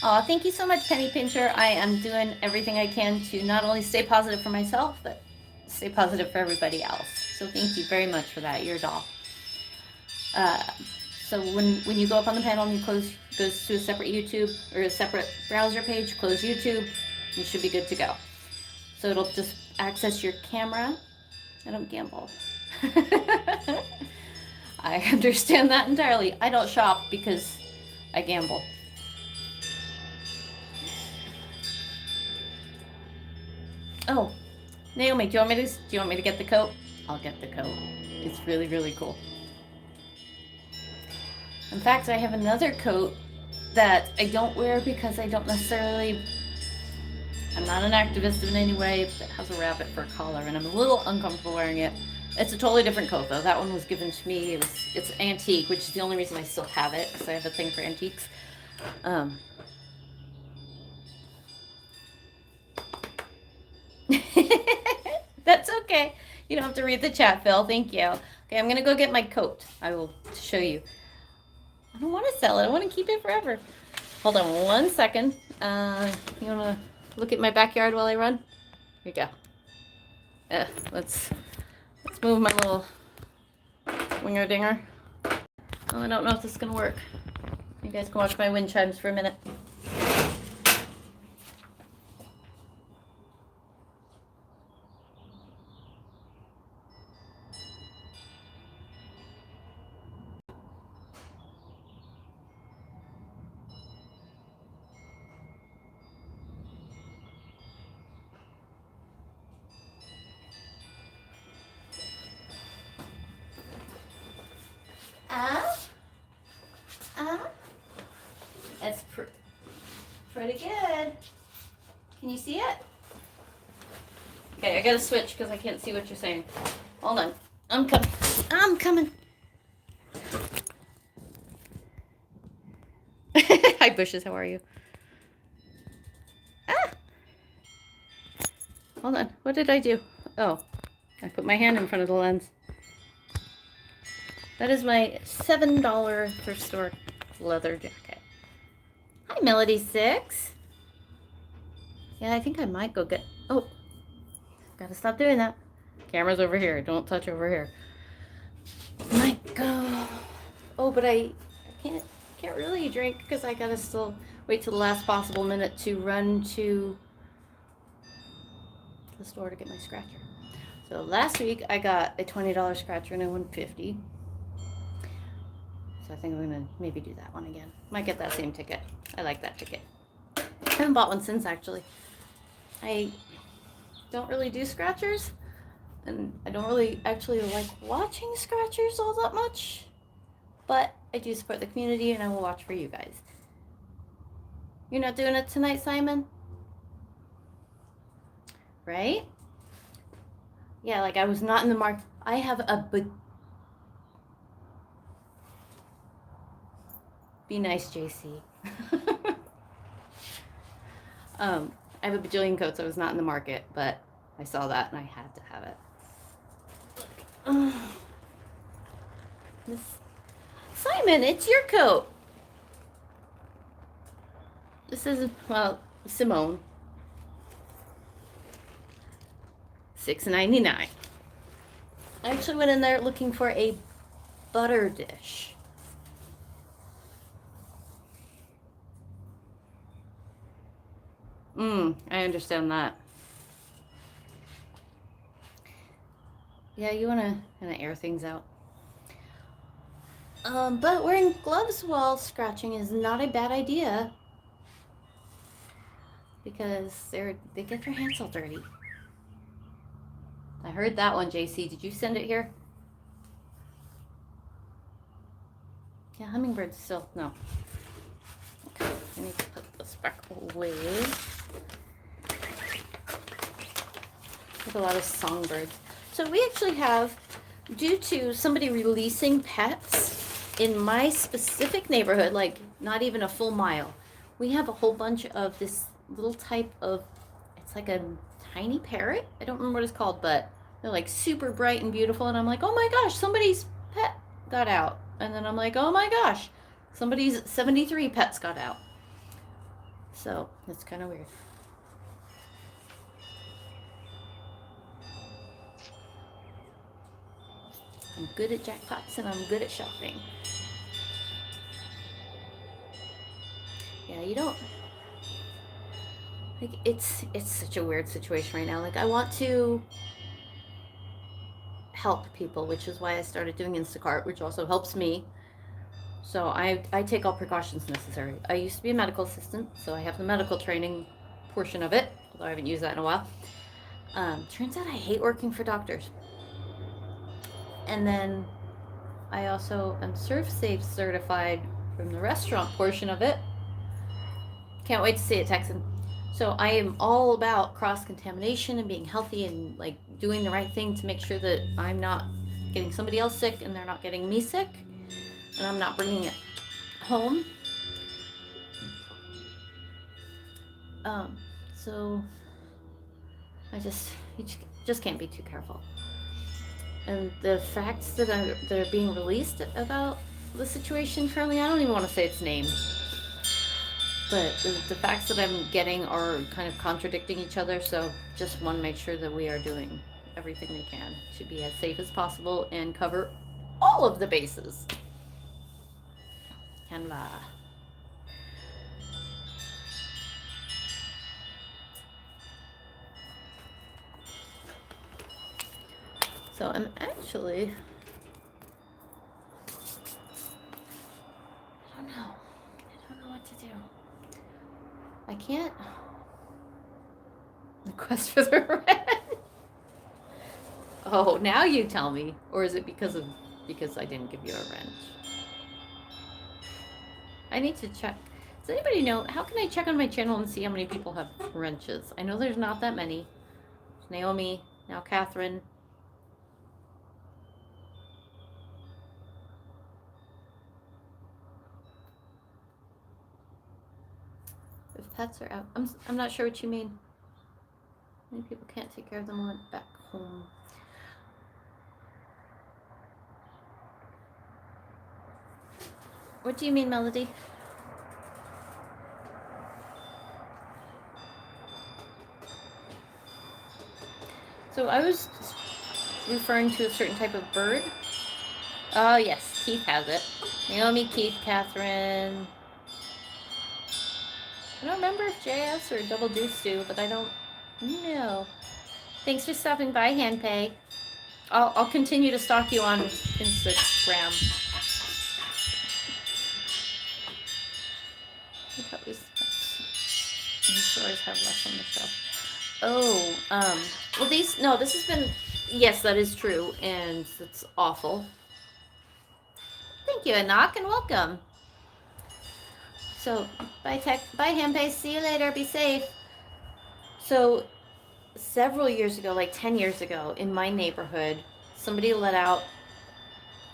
Oh, thank you so much, Penny Pincher. I am doing everything I can to not only stay positive for myself, but stay positive for everybody else. So thank you very much for that. You're a doll. So when you go up on the panel and you goes to a separate YouTube or a separate browser page, close YouTube, you should be good to go. So it'll just access your camera. I don't gamble. I understand that entirely. I don't shop because I gamble. Oh, Naomi, do you want me to get the coat? I'll get the coat. It's really, really cool. In fact, I have another coat that I don't wear because I don't necessarily, I'm not an activist in any way, but it has a rabbit fur collar, and I'm a little uncomfortable wearing it. It's a totally different coat, though. That one was given to me. It's antique, which is the only reason I still have it, because I have a thing for antiques. That's okay. You don't have to read the chat, Phil. Thank you. Okay, I'm gonna go get my coat. I will show you. I don't want to sell it. I want to keep it forever. Hold on 1 second. You wanna look at my backyard while I run? Here you go. Let's move my little winger dinger. Oh, I don't know if this is gonna work. You guys can watch my wind chimes for a minute. That's pretty good. Can you see it? Okay, I gotta switch because I can't see what you're saying. Hold on. I'm coming. I'm coming. Hi, Bushes. How are you? Ah! Hold on. What did I do? Oh, I put my hand in front of the lens. That is my $7 thrift store leather jacket. Hi, Melody6. Yeah, I think I might go get... Oh, gotta stop doing that. Camera's over here. Don't touch over here. Might go... Oh, but I can't really drink because I gotta still wait till the last possible minute to run to the store to get my scratcher. So last week I got a $20 scratcher and I won $50. So I think I'm gonna maybe do that one again. Might get that same ticket. I like that ticket. I haven't bought one since, actually. I don't really do scratchers, and I don't really actually like watching scratchers all that much, but I do support the community and I will watch for you guys. You're not doing it tonight, Simon? Right? Yeah, like I was not in the market. I have a Be nice, JC. I have a bajillion coats. I was not in the market, but I saw that and I had to have it. Miss Simon, it's your coat. This is, well, Simone. $6.99. I actually went in there looking for a butter dish. I understand that. Yeah, you wanna air things out. But wearing gloves while scratching is not a bad idea because they get your hands all dirty. I heard that one, JC. Did you send it here? Yeah, hummingbirds still no. Okay, I need to put this back away. There's a lot of songbirds. So we actually have, due to somebody releasing pets in my specific neighborhood, like not even a full mile, we have a whole bunch of this little type of, it's like a tiny parrot. I don't remember what it's called, but they're like super bright and beautiful. And I'm like, oh my gosh, somebody's pet got out. And then I'm like, oh my gosh, somebody's 73 pets got out. So it's kind of weird. I'm good at jackpots and I'm good at shopping. Yeah, you don't, like, it's such a weird situation right now. Like, I want to help people, which is why I started doing Instacart, which also helps me. So I take all precautions necessary. I used to be a medical assistant, so I have the medical training portion of it, although I haven't used that in a while. Turns out I hate working for doctors. And then I also am ServSafe certified from the restaurant portion of it. Can't wait to see it, Texan. So I am all about cross-contamination and being healthy and like doing the right thing to make sure that I'm not getting somebody else sick and they're not getting me sick and I'm not bringing it home. So I just Just can't be too careful. And the facts that are being released about the situation currently, I don't even want to say its name, but the facts that I'm getting are kind of contradicting each other. So just want to make sure that we are doing everything we can to be as safe as possible and cover all of the bases. And so I'm actually, I don't know what to do. I can't request for the rent. Oh, now you tell me. Or is it because I didn't give you a wrench? I need to check. Does anybody know, how can I check on my channel and see how many people have wrenches? I know there's not that many. Naomi, now Catherine. If pets are out, I'm not sure what you mean. Many people can't take care of them when back home. What do you mean, Melody? So I was referring to a certain type of bird. Oh yes, Keith has it. Naomi, Keith, Catherine. I don't remember if JS or Double Deuce do, but I don't know. Thanks for stopping by, Handpay. I'll continue to stalk you on Instagram. These stores have less on the shelf. Oh, well this has been, yes, that is true, and it's awful. Thank you, Anak, and welcome. So, bye Handpay, see you later, be safe. So, several years ago, like 10 years ago, in my neighborhood, somebody let out,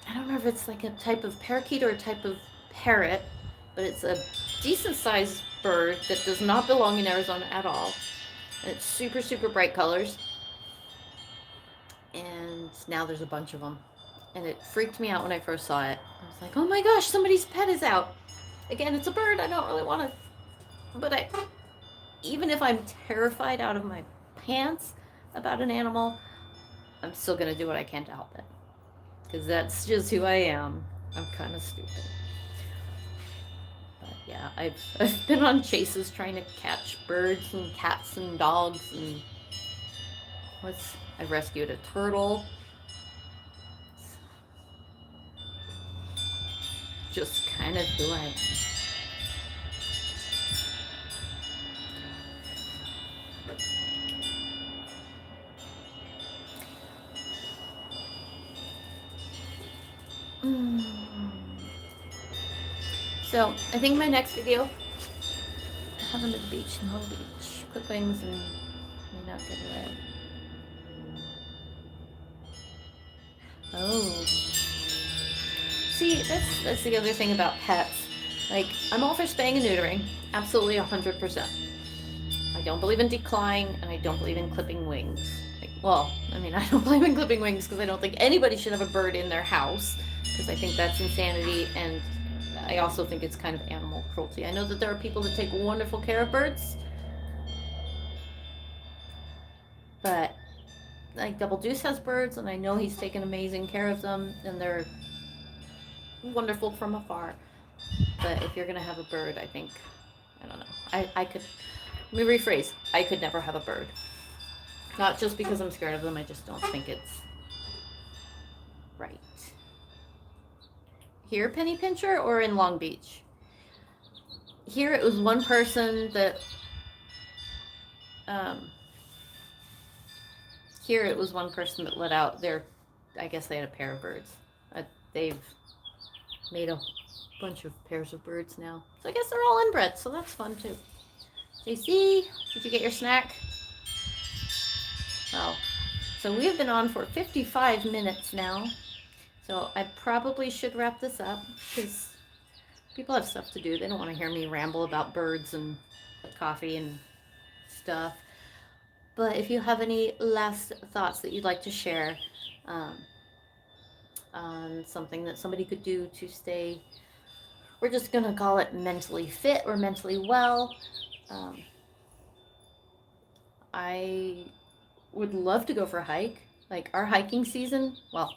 I don't remember if it's like a type of parakeet or a type of parrot, but it's a decent sized bird that does not belong in Arizona at all. And it's super, super bright colors. And now there's a bunch of them. And it freaked me out when I first saw it. I was like, oh my gosh, somebody's pet is out. Again, it's a bird. I don't really want to. But even if I'm terrified out of my pants about an animal, I'm still going to do what I can to help it. Because that's just who I am. I'm kind of stupid. But yeah, I've been on chases trying to catch birds and cats and dogs and I've rescued a turtle. Just kind of who I am. So I think my next video, have them at the beach, in Long Beach, quick wings and may not get away. Oh. See, that's the other thing about pets. Like, I'm all for spaying and neutering, absolutely 100%. I don't believe in declawing, and I don't believe in clipping wings. Like, well, I mean, I don't believe in clipping wings because I don't think anybody should have a bird in their house, because I think that's insanity, and I also think it's kind of animal cruelty. I know that there are people that take wonderful care of birds, but like Double Deuce has birds, and I know he's taken amazing care of them, and they're wonderful from afar. But if you're gonna have a bird, I think, I don't know. I could, let me rephrase. I could never have a bird. Not just because I'm scared of them. I just don't think it's right. Here, Penny Pincher, or in Long Beach? Here, it was one person that. Here, it was one person that let out their. I guess they had a pair of birds. They've made a bunch of pairs of birds now. So I guess they're all inbred, so that's fun too. JC, did you get your snack? Well, so we have been on for 55 minutes now. So I probably should wrap this up because people have stuff to do. They don't want to hear me ramble about birds and coffee and stuff. But if you have any last thoughts that you'd like to share, um, on something that somebody could do to stay, we're just going to call it mentally fit or mentally well. Um, I would love to go for a hike. Like our hiking season, well,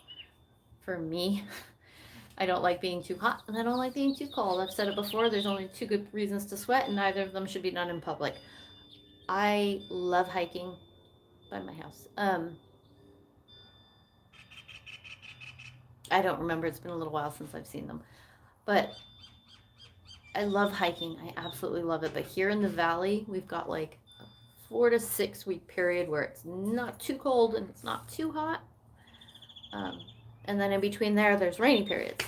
for me, I don't like being too hot and I don't like being too cold. I've said it before, there's only two good reasons to sweat, and neither of them should be done in public. I love hiking by my house. I don't remember, it's been a little while since I've seen them. But I love hiking. I absolutely love it. But here in the valley, we've got like a 4 to 6 week period where it's not too cold and it's not too hot. Um, and then in between there, there's rainy periods.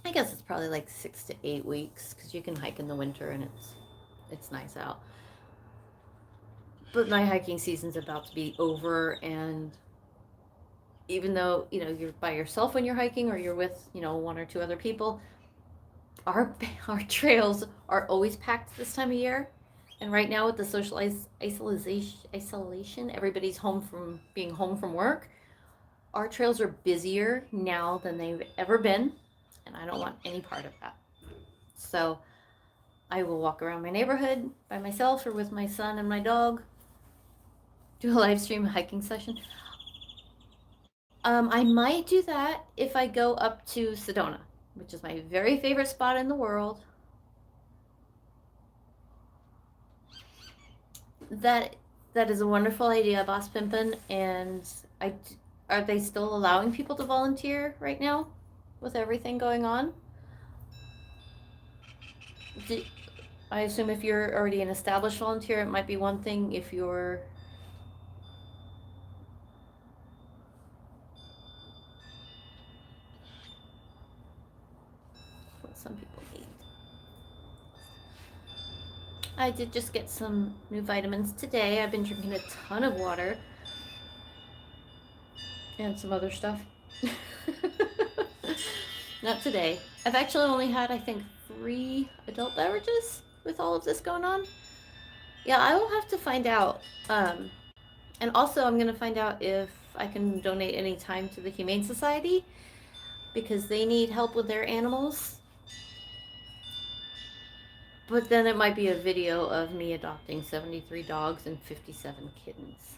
I guess it's probably like 6 to 8 weeks because you can hike in the winter and it's nice out. But my hiking season's about to be over, and even though you're by yourself when you're hiking or you're with one or two other people, our our trails are always packed this time of year. And right now with the social isolation, everybody's home from being home from work. Our trails are busier now than they've ever been, and I don't want any part of that. So I will walk around my neighborhood by myself or with my son and my dog, do a live stream hiking session. I might do that if I go up to Sedona, which is my very favorite spot in the world. That that is a wonderful idea, Boss Pimpin. And I are they still allowing people to volunteer right now with everything going on? Do, I assume if you're already an established volunteer, it might be one thing. If you're what some people need. I did just get some new vitamins today. I've been drinking a ton of water and some other stuff. Not today. I've actually only had, I think, 3 adult beverages with all of this going on. Yeah, I will have to find out. And also, I'm going to find out if I can donate any time to the Humane Society because they need help with their animals. But then it might be a video of me adopting 73 dogs and 57 kittens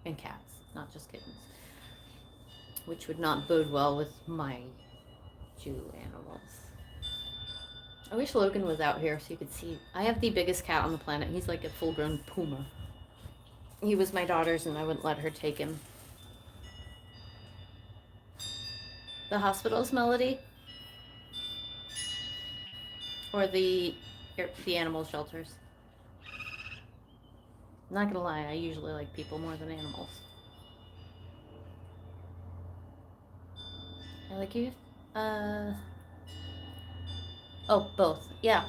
and cats, not just kittens, which would not bode well with my 2 animals. I wish Logan was out here so you could see. I have the biggest cat on the planet. He's like a full-grown puma. He was my daughter's and I wouldn't let her take him. The hospital's Melody? Or the animal shelters? I'm not gonna lie, I usually like people more than animals. I like you. Oh, both. Yeah.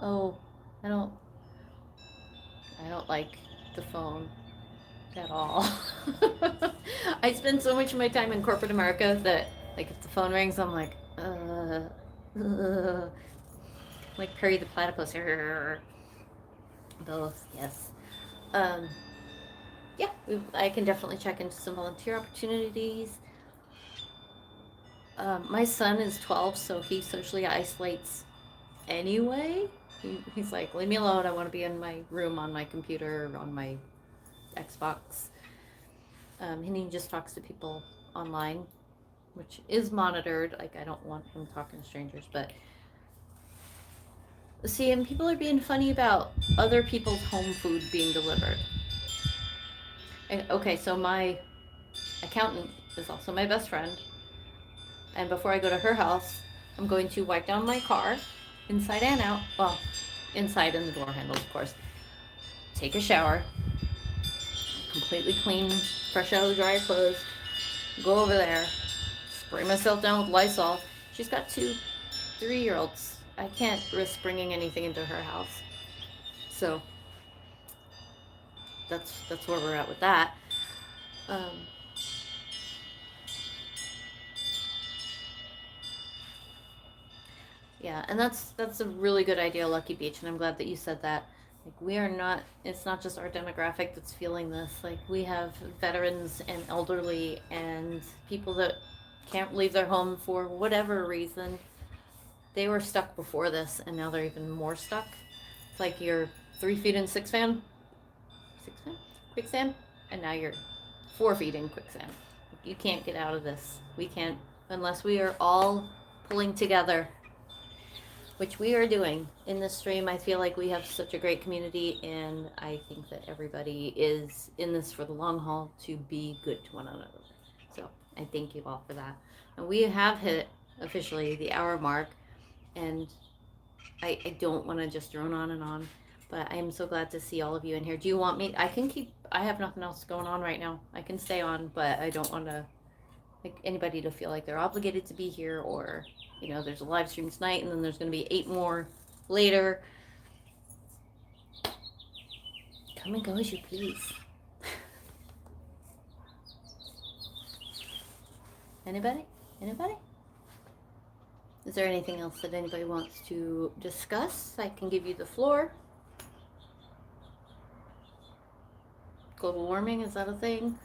Oh, I don't like the phone at all. I spend so much of my time in corporate America that, like, if the phone rings, I'm like, like Perry the Platypus. Both, yes. Um, yeah, I can definitely check into some volunteer opportunities. My son is 12, so he socially isolates anyway. He's like, leave me alone. I want to be in my room on my computer, on my Xbox. And he just talks to people online, which is monitored. Like, I don't want him talking to strangers, but see, and people are being funny about other people's home food being delivered. And, okay, so my accountant is also my best friend, and before I go to her house, I'm going to wipe down my car, inside and out. Well, inside in the door handles, of course. Take a shower, completely clean, fresh out of the dryer clothes. Go over there, spray myself down with Lysol. She's got 2 3-year-olds. I can't risk bringing anything into her house. So that's where we're at with that. Yeah, Yeah, and that's a really good idea, Lucky Beach, and I'm glad that you said that. Like we are not it's not just our demographic that's feeling this. Like we have veterans and elderly and people that can't leave their home for whatever reason. They were stuck before this and now they're even more stuck. It's like you're 3 feet in quicksand, and now you're 4 feet in quicksand. You can't get out of this. We can't unless we are all pulling together, which we are doing in this stream. I feel like we have such a great community, and I think that everybody is in this for the long haul to be good to one another. So I thank you all for that. And we have hit officially the hour mark, and I don't want to just drone on and on, but I am so glad to see all of you in here. Do you want me? I have nothing else going on right now. I can stay on, but I don't want to like anybody to feel like they're obligated to be here, or there's a live stream tonight and then there's going to be 8 more later. Come and go as you please. Anybody? Is there anything else that anybody wants to discuss? I can give you the floor. Global warming, is that a thing?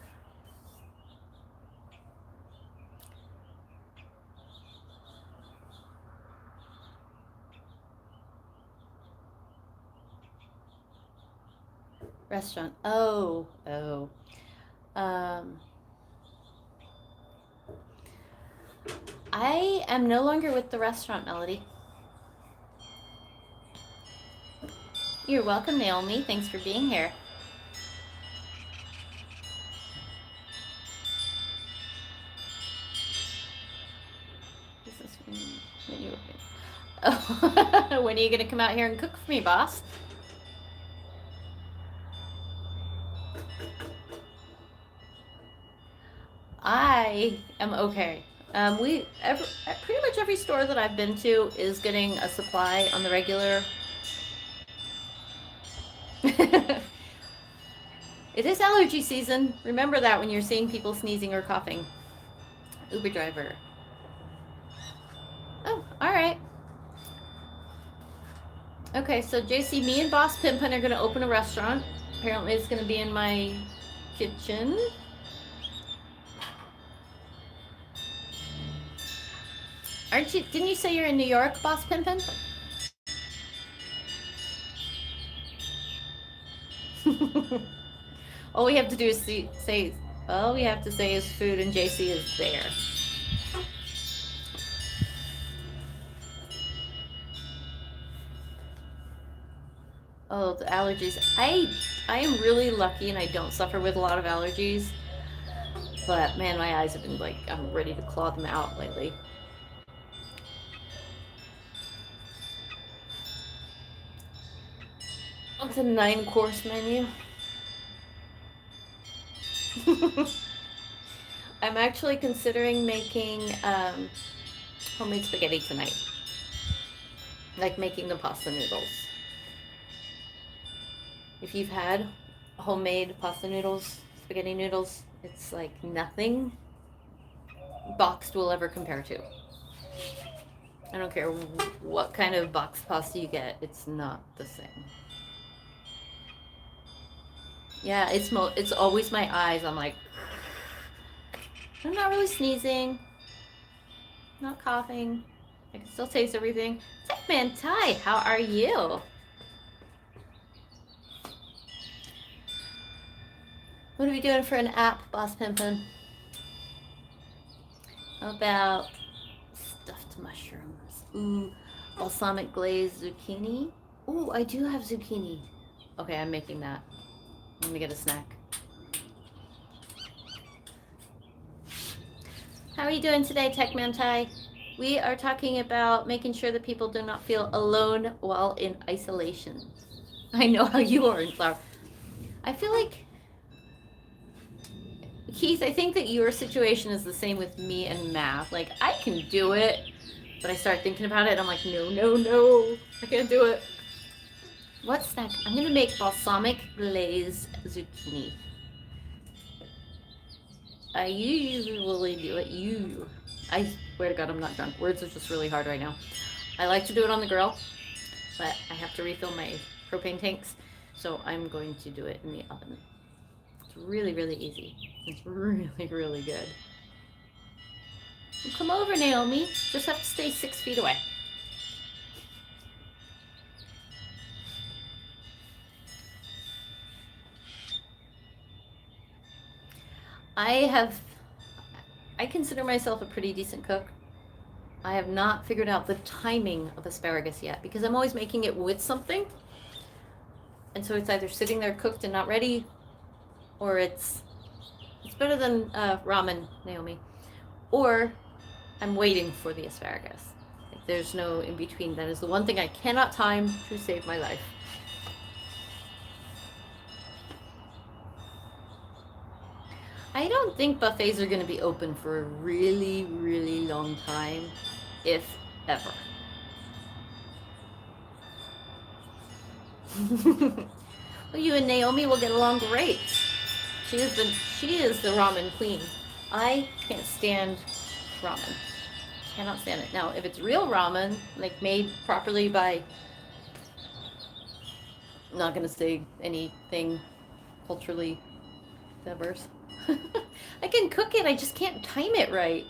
Restaurant. Oh. I am no longer with the restaurant, Melody. You're welcome, Naomi. Thanks for being here. When you oh, when are you gonna come out here and cook for me, boss? I am okay. Pretty much every store that I've been to is getting a supply on the regular. It is allergy season. Remember that when you're seeing people sneezing or coughing. Uber driver. Oh, all right. Okay, so JC, me and Boss Pimpin are gonna open a restaurant. Apparently, it's gonna be in my kitchen. Didn't you say you're in New York, Boss Pimpin? All we have to do is all we have to say is food and JC is there. Oh, the allergies. I am really lucky and I don't suffer with a lot of allergies. But man, my eyes have been like, I'm ready to claw them out lately. It's a 9-course menu. I'm actually considering making homemade spaghetti tonight. Like making the pasta noodles. If you've had homemade pasta noodles, spaghetti noodles, it's like nothing boxed will ever compare to. I don't care what kind of boxed pasta you get, it's not the same. Yeah, it's always my eyes. I'm like, I'm not really sneezing, not coughing. I can still taste everything. Man, Ty, how are you? What are we doing for an app, Boss Pimpin? How about stuffed mushrooms? Ooh, balsamic glazed zucchini. Ooh, I do have zucchini. Okay, I'm making that. I'm gonna get a snack. How are you doing today, Techman Ty? We are talking about making sure that people do not feel alone while in isolation. I know how you are in Flower. I feel like, Keith, I think that your situation is the same with me and math. Like, I can do it, but I start thinking about it and I'm like, no, I can't do it. What snack? I'm gonna make balsamic glazed zucchini. I usually do it. I swear to God, I'm not drunk. Words are just really hard right now. I like to do it on the grill, but I have to refill my propane tanks, so I'm going to do it in the oven. It's really, really easy. It's really, really good. Well, come over, Naomi. Just have to stay 6 feet away. I consider myself a pretty decent cook. I have not figured out the timing of asparagus yet because I'm always making it with something. And so it's either sitting there cooked and not ready, or it's better than ramen, Naomi. Or I'm waiting for the asparagus. Like, there's no in between. That is the one thing I cannot time to save my life. I don't think buffets are going to be open for a really, really long time, if ever. Well, you and Naomi will get along great. She is the ramen queen. I can't stand ramen. Cannot stand it. Now, if it's real ramen, like made properly by, I'm not going to say anything culturally diverse. I can cook it, I just can't time it right.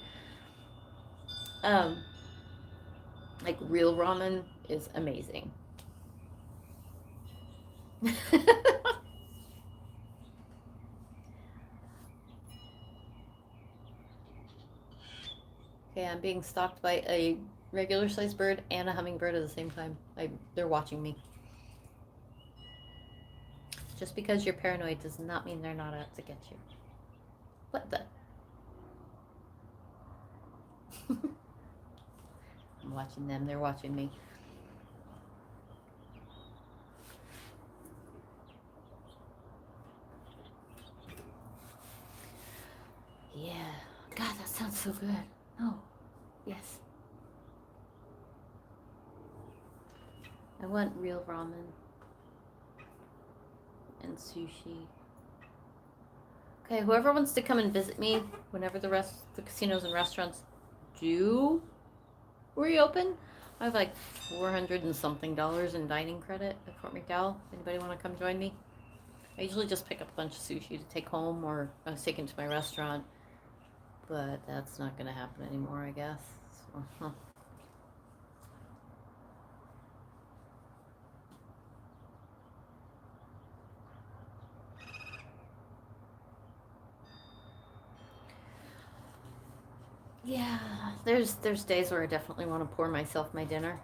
Like real ramen is amazing. Okay, I'm being stalked by a regular sized bird and a hummingbird at the same time. They're watching me. Just because you're paranoid does not mean they're not out to get you. What the? I'm watching them, they're watching me. Yeah. God, that sounds so good. Oh, yes. I want real ramen and sushi. Okay, whoever wants to come and visit me whenever the casinos and restaurants do reopen, I have like $400 and something in dining credit at Fort McDowell. Anybody want to come join me? I usually just pick up a bunch of sushi to take home, or I was taken to my restaurant, but that's not going to happen anymore, I guess. So, yeah, there's days where I definitely want to pour myself my dinner.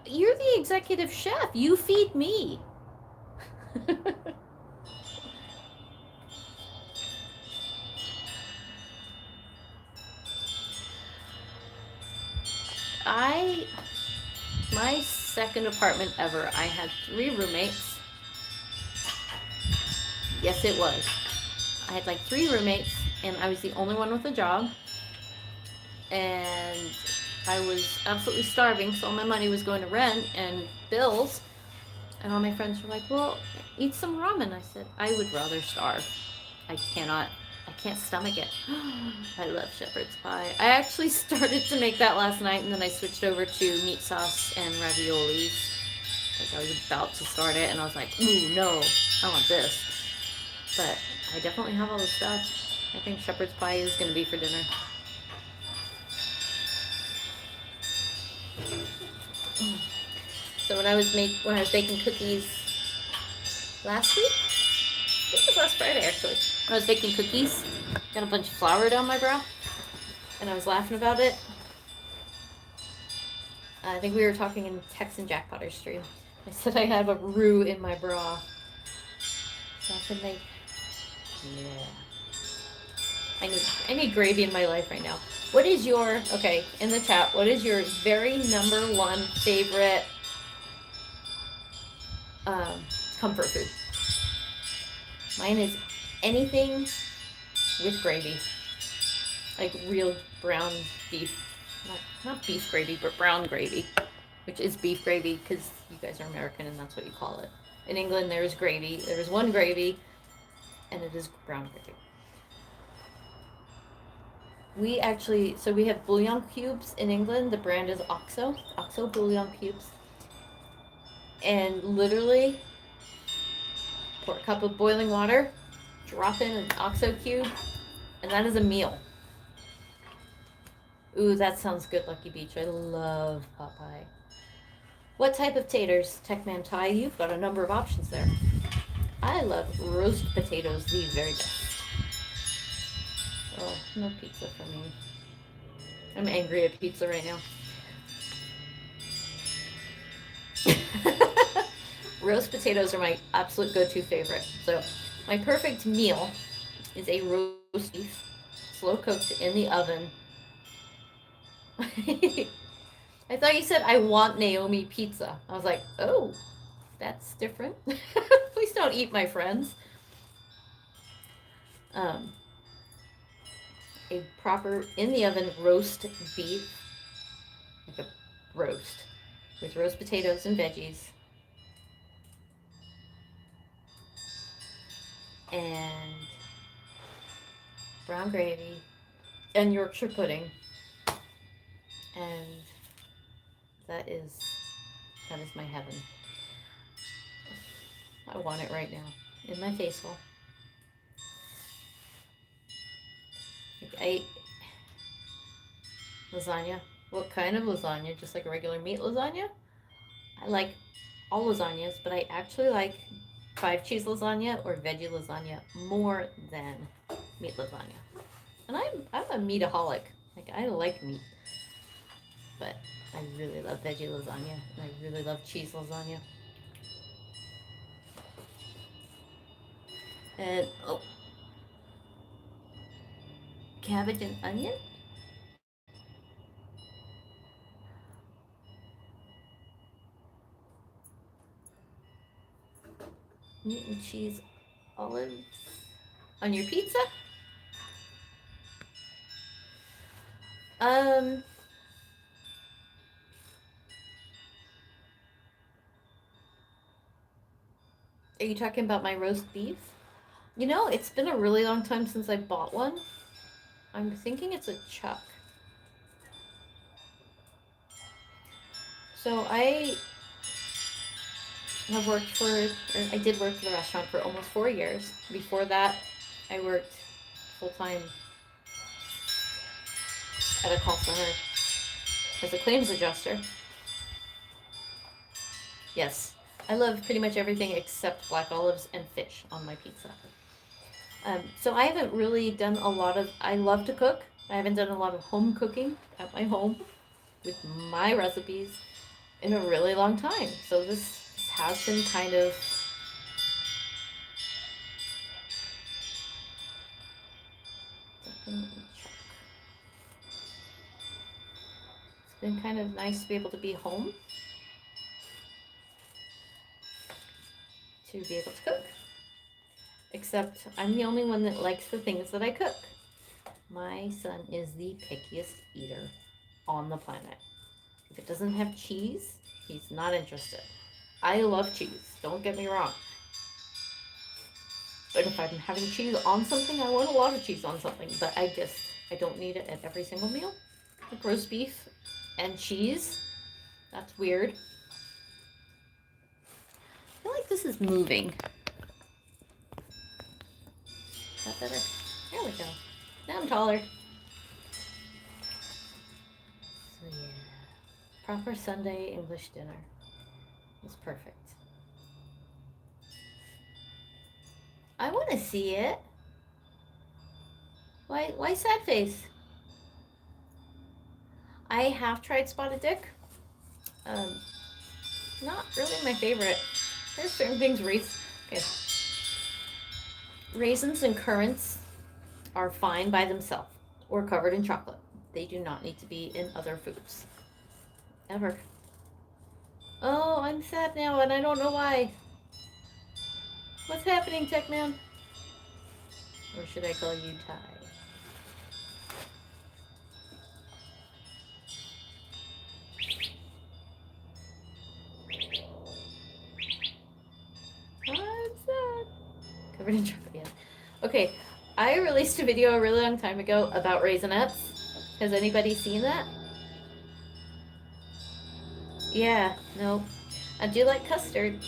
You're the executive chef. You feed me. My second apartment ever, I had 3 roommates. Yes, it was. I had like 3 roommates, and I was the only one with a job. And I was absolutely starving, so all my money was going to rent and bills. And all my friends were like, well, eat some ramen. I said, I would rather starve. I can't stomach it. I love shepherd's pie. I actually started to make that last night, and then I switched over to meat sauce and raviolis. Like, I was about to start it, and I was like, ooh, no, I want this. But I definitely have all the stuff. I think shepherd's pie is going to be for dinner. So when I was baking cookies last week, I think it was last Friday actually, when I was baking cookies, got a bunch of flour down my bra, and I was laughing about it. I think we were talking in Texan Jackpotter stream. I said I have a roux in my bra. So I can make, yeah. I need gravy in my life right now. What is your, okay, in the chat, what is your very number 1 favorite comfort food? Mine is anything with gravy. Like real brown beef. Not beef gravy, but brown gravy. Which is beef gravy, because you guys are American and that's what you call it. In England, there is gravy. There is one gravy, and it is brown gravy. We actually, so we have bouillon cubes in England. The brand is OXO, OXO bouillon cubes. And literally, pour a cup of boiling water, drop in an OXO cube, and that is a meal. Ooh, that sounds good, Lucky Beach. I love pot pie. What type of taters, Techman Ty? You've got a number of options there. I love roast potatoes the very best. Oh, no pizza for me. I'm angry at pizza right now. Roast potatoes are my absolute go-to favorite. So, my perfect meal is a roast beef, slow cooked in the oven. I thought you said I want Naomi pizza. I was like, oh, that's different. Please don't eat my friends. Um, a proper in the oven roast beef, like a roast, with roast potatoes and veggies, and brown gravy, and Yorkshire pudding, and that is my heaven. I want it right now in my face hole. I lasagna. What kind of lasagna? Just like a regular meat lasagna? I like all lasagnas, but I actually like 5 cheese lasagna or veggie lasagna more than meat lasagna. And I'm a meataholic. Like I like meat, but I really love veggie lasagna and I really love cheese lasagna. And oh, cabbage and onion. Meat and cheese olives on your pizza. Um, are you talking about my roast beef? You know, it's been a really long time since I bought one. I'm thinking it's a chuck. So have worked for, or I did work for the restaurant for almost 4 years. Before that, I worked full time at a call center as a claims adjuster. Yes, I love pretty much everything except black olives and fish on my pizza. So I haven't really done a lot of. I love to cook. I haven't done a lot of home cooking at my home with my recipes in a really long time. So this has been kind of it's been kind of nice to be able to be home, to be able to cook. Except I'm the only one that likes the things that I cook. My son is the pickiest eater on the planet. If it doesn't have cheese, he's not interested. I love cheese, don't get me wrong. But if I'm having cheese on something, I want a lot of cheese on something. But I don't need it at every single meal. Like roast beef and cheese, that's weird. I feel like this is moving. Is that better? There we go. Now I'm taller. So yeah. Proper Sunday English dinner. It's perfect. I want to see it. Why sad face? I have tried spotted dick. Not really my favorite. There's certain things okay. Raisins and currants are fine by themselves or covered in chocolate. They do not need to be in other foods. Ever. Oh, I'm sad now and I don't know why. What's happening, Techman? Or should I call you Ty? I'm sad. Covered in chocolate, yeah. Okay, I released a video a really long time ago about Raisinets. Has anybody seen that? Yeah, no. I do like custard.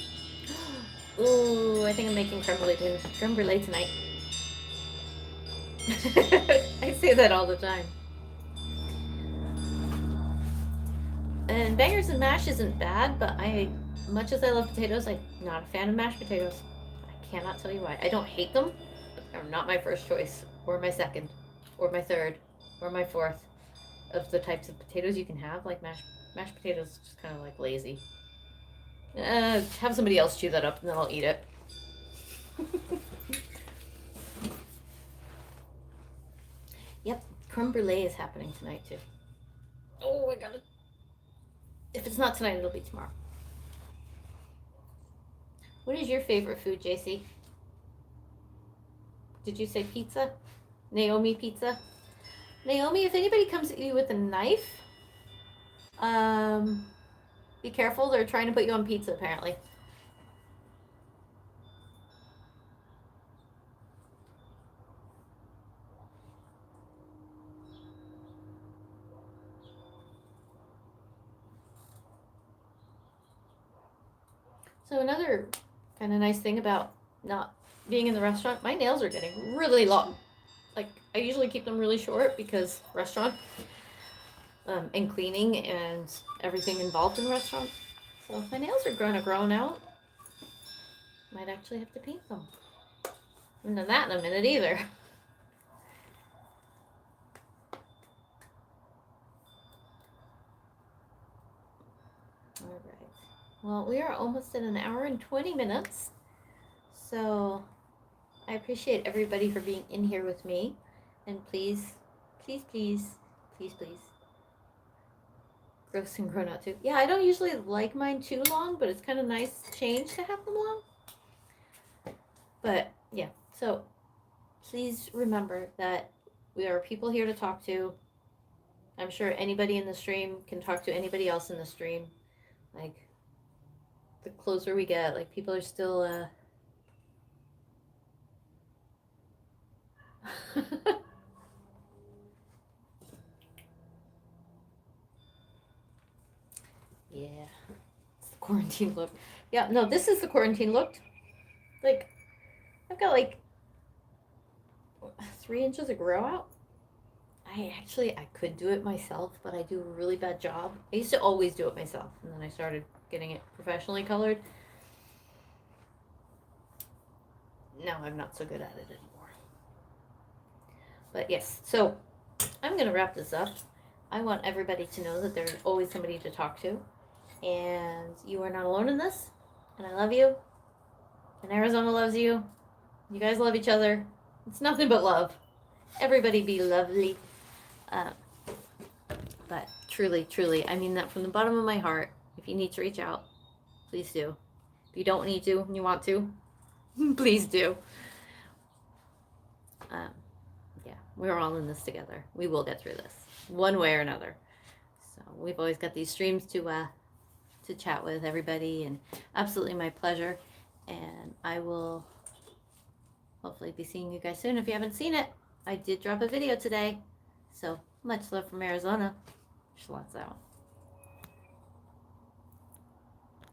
Ooh, I think I'm making creme brulee tonight. I say that all the time. And bangers and mash isn't bad, but much as I love potatoes, I'm not a fan of mashed potatoes. I cannot tell you why. I don't hate them, but they're not my first choice, or my second, or my third, or my fourth of the types of potatoes you can have. Like mashed potatoes, just kind of like lazy. Have somebody else chew that up, and then I'll eat it. Yep, creme brulee is happening tonight too. Oh, I got it. If it's not tonight, it'll be tomorrow. What is your favorite food, JC? Did you say pizza? Naomi pizza? Naomi, if anybody comes at you with a knife, be careful. They're trying to put you on pizza, apparently. So another kind of nice thing about not being in the restaurant, my nails are getting really long. Like, I usually keep them really short because restaurant and cleaning and everything involved in restaurant. So if my nails are going to grow out, might actually have to paint them. I haven't done that in a minute either. All right. Well, we are almost at an hour and 20 minutes. So I appreciate everybody for being in here with me. And please, please, please, please, please. Gross and grown out too. Yeah, I don't usually like mine too long, but it's kind of nice change to have them long. But yeah, so please remember that we are people here to talk to. I'm sure anybody in the stream can talk to anybody else in the stream. Like, the closer we get, like, people are still yeah, it's the quarantine look. Yeah, no, this is the quarantine look. Like, I've got like 3 inches of grow out. I could do it myself, but I do a really bad job. I used to always do it myself, and then I started getting it professionally colored. Now I'm not so good at it anymore. But yes, so I'm going to wrap this up. I want everybody to know that there's always somebody to talk to, and you are not alone in this, and I love you, and Arizona loves you. You guys love each other. It's nothing but love. Everybody be lovely. But truly, truly, I mean that from the bottom of my heart. If you need to reach out, please do. If you don't need to and you want to, please do. Yeah, we're all in this together. We will get through this one way or another. So we've always got these streams to chat with everybody, and absolutely my pleasure. And I will hopefully be seeing you guys soon. If you haven't seen it, I did drop a video today. So much love from Arizona. Lots out.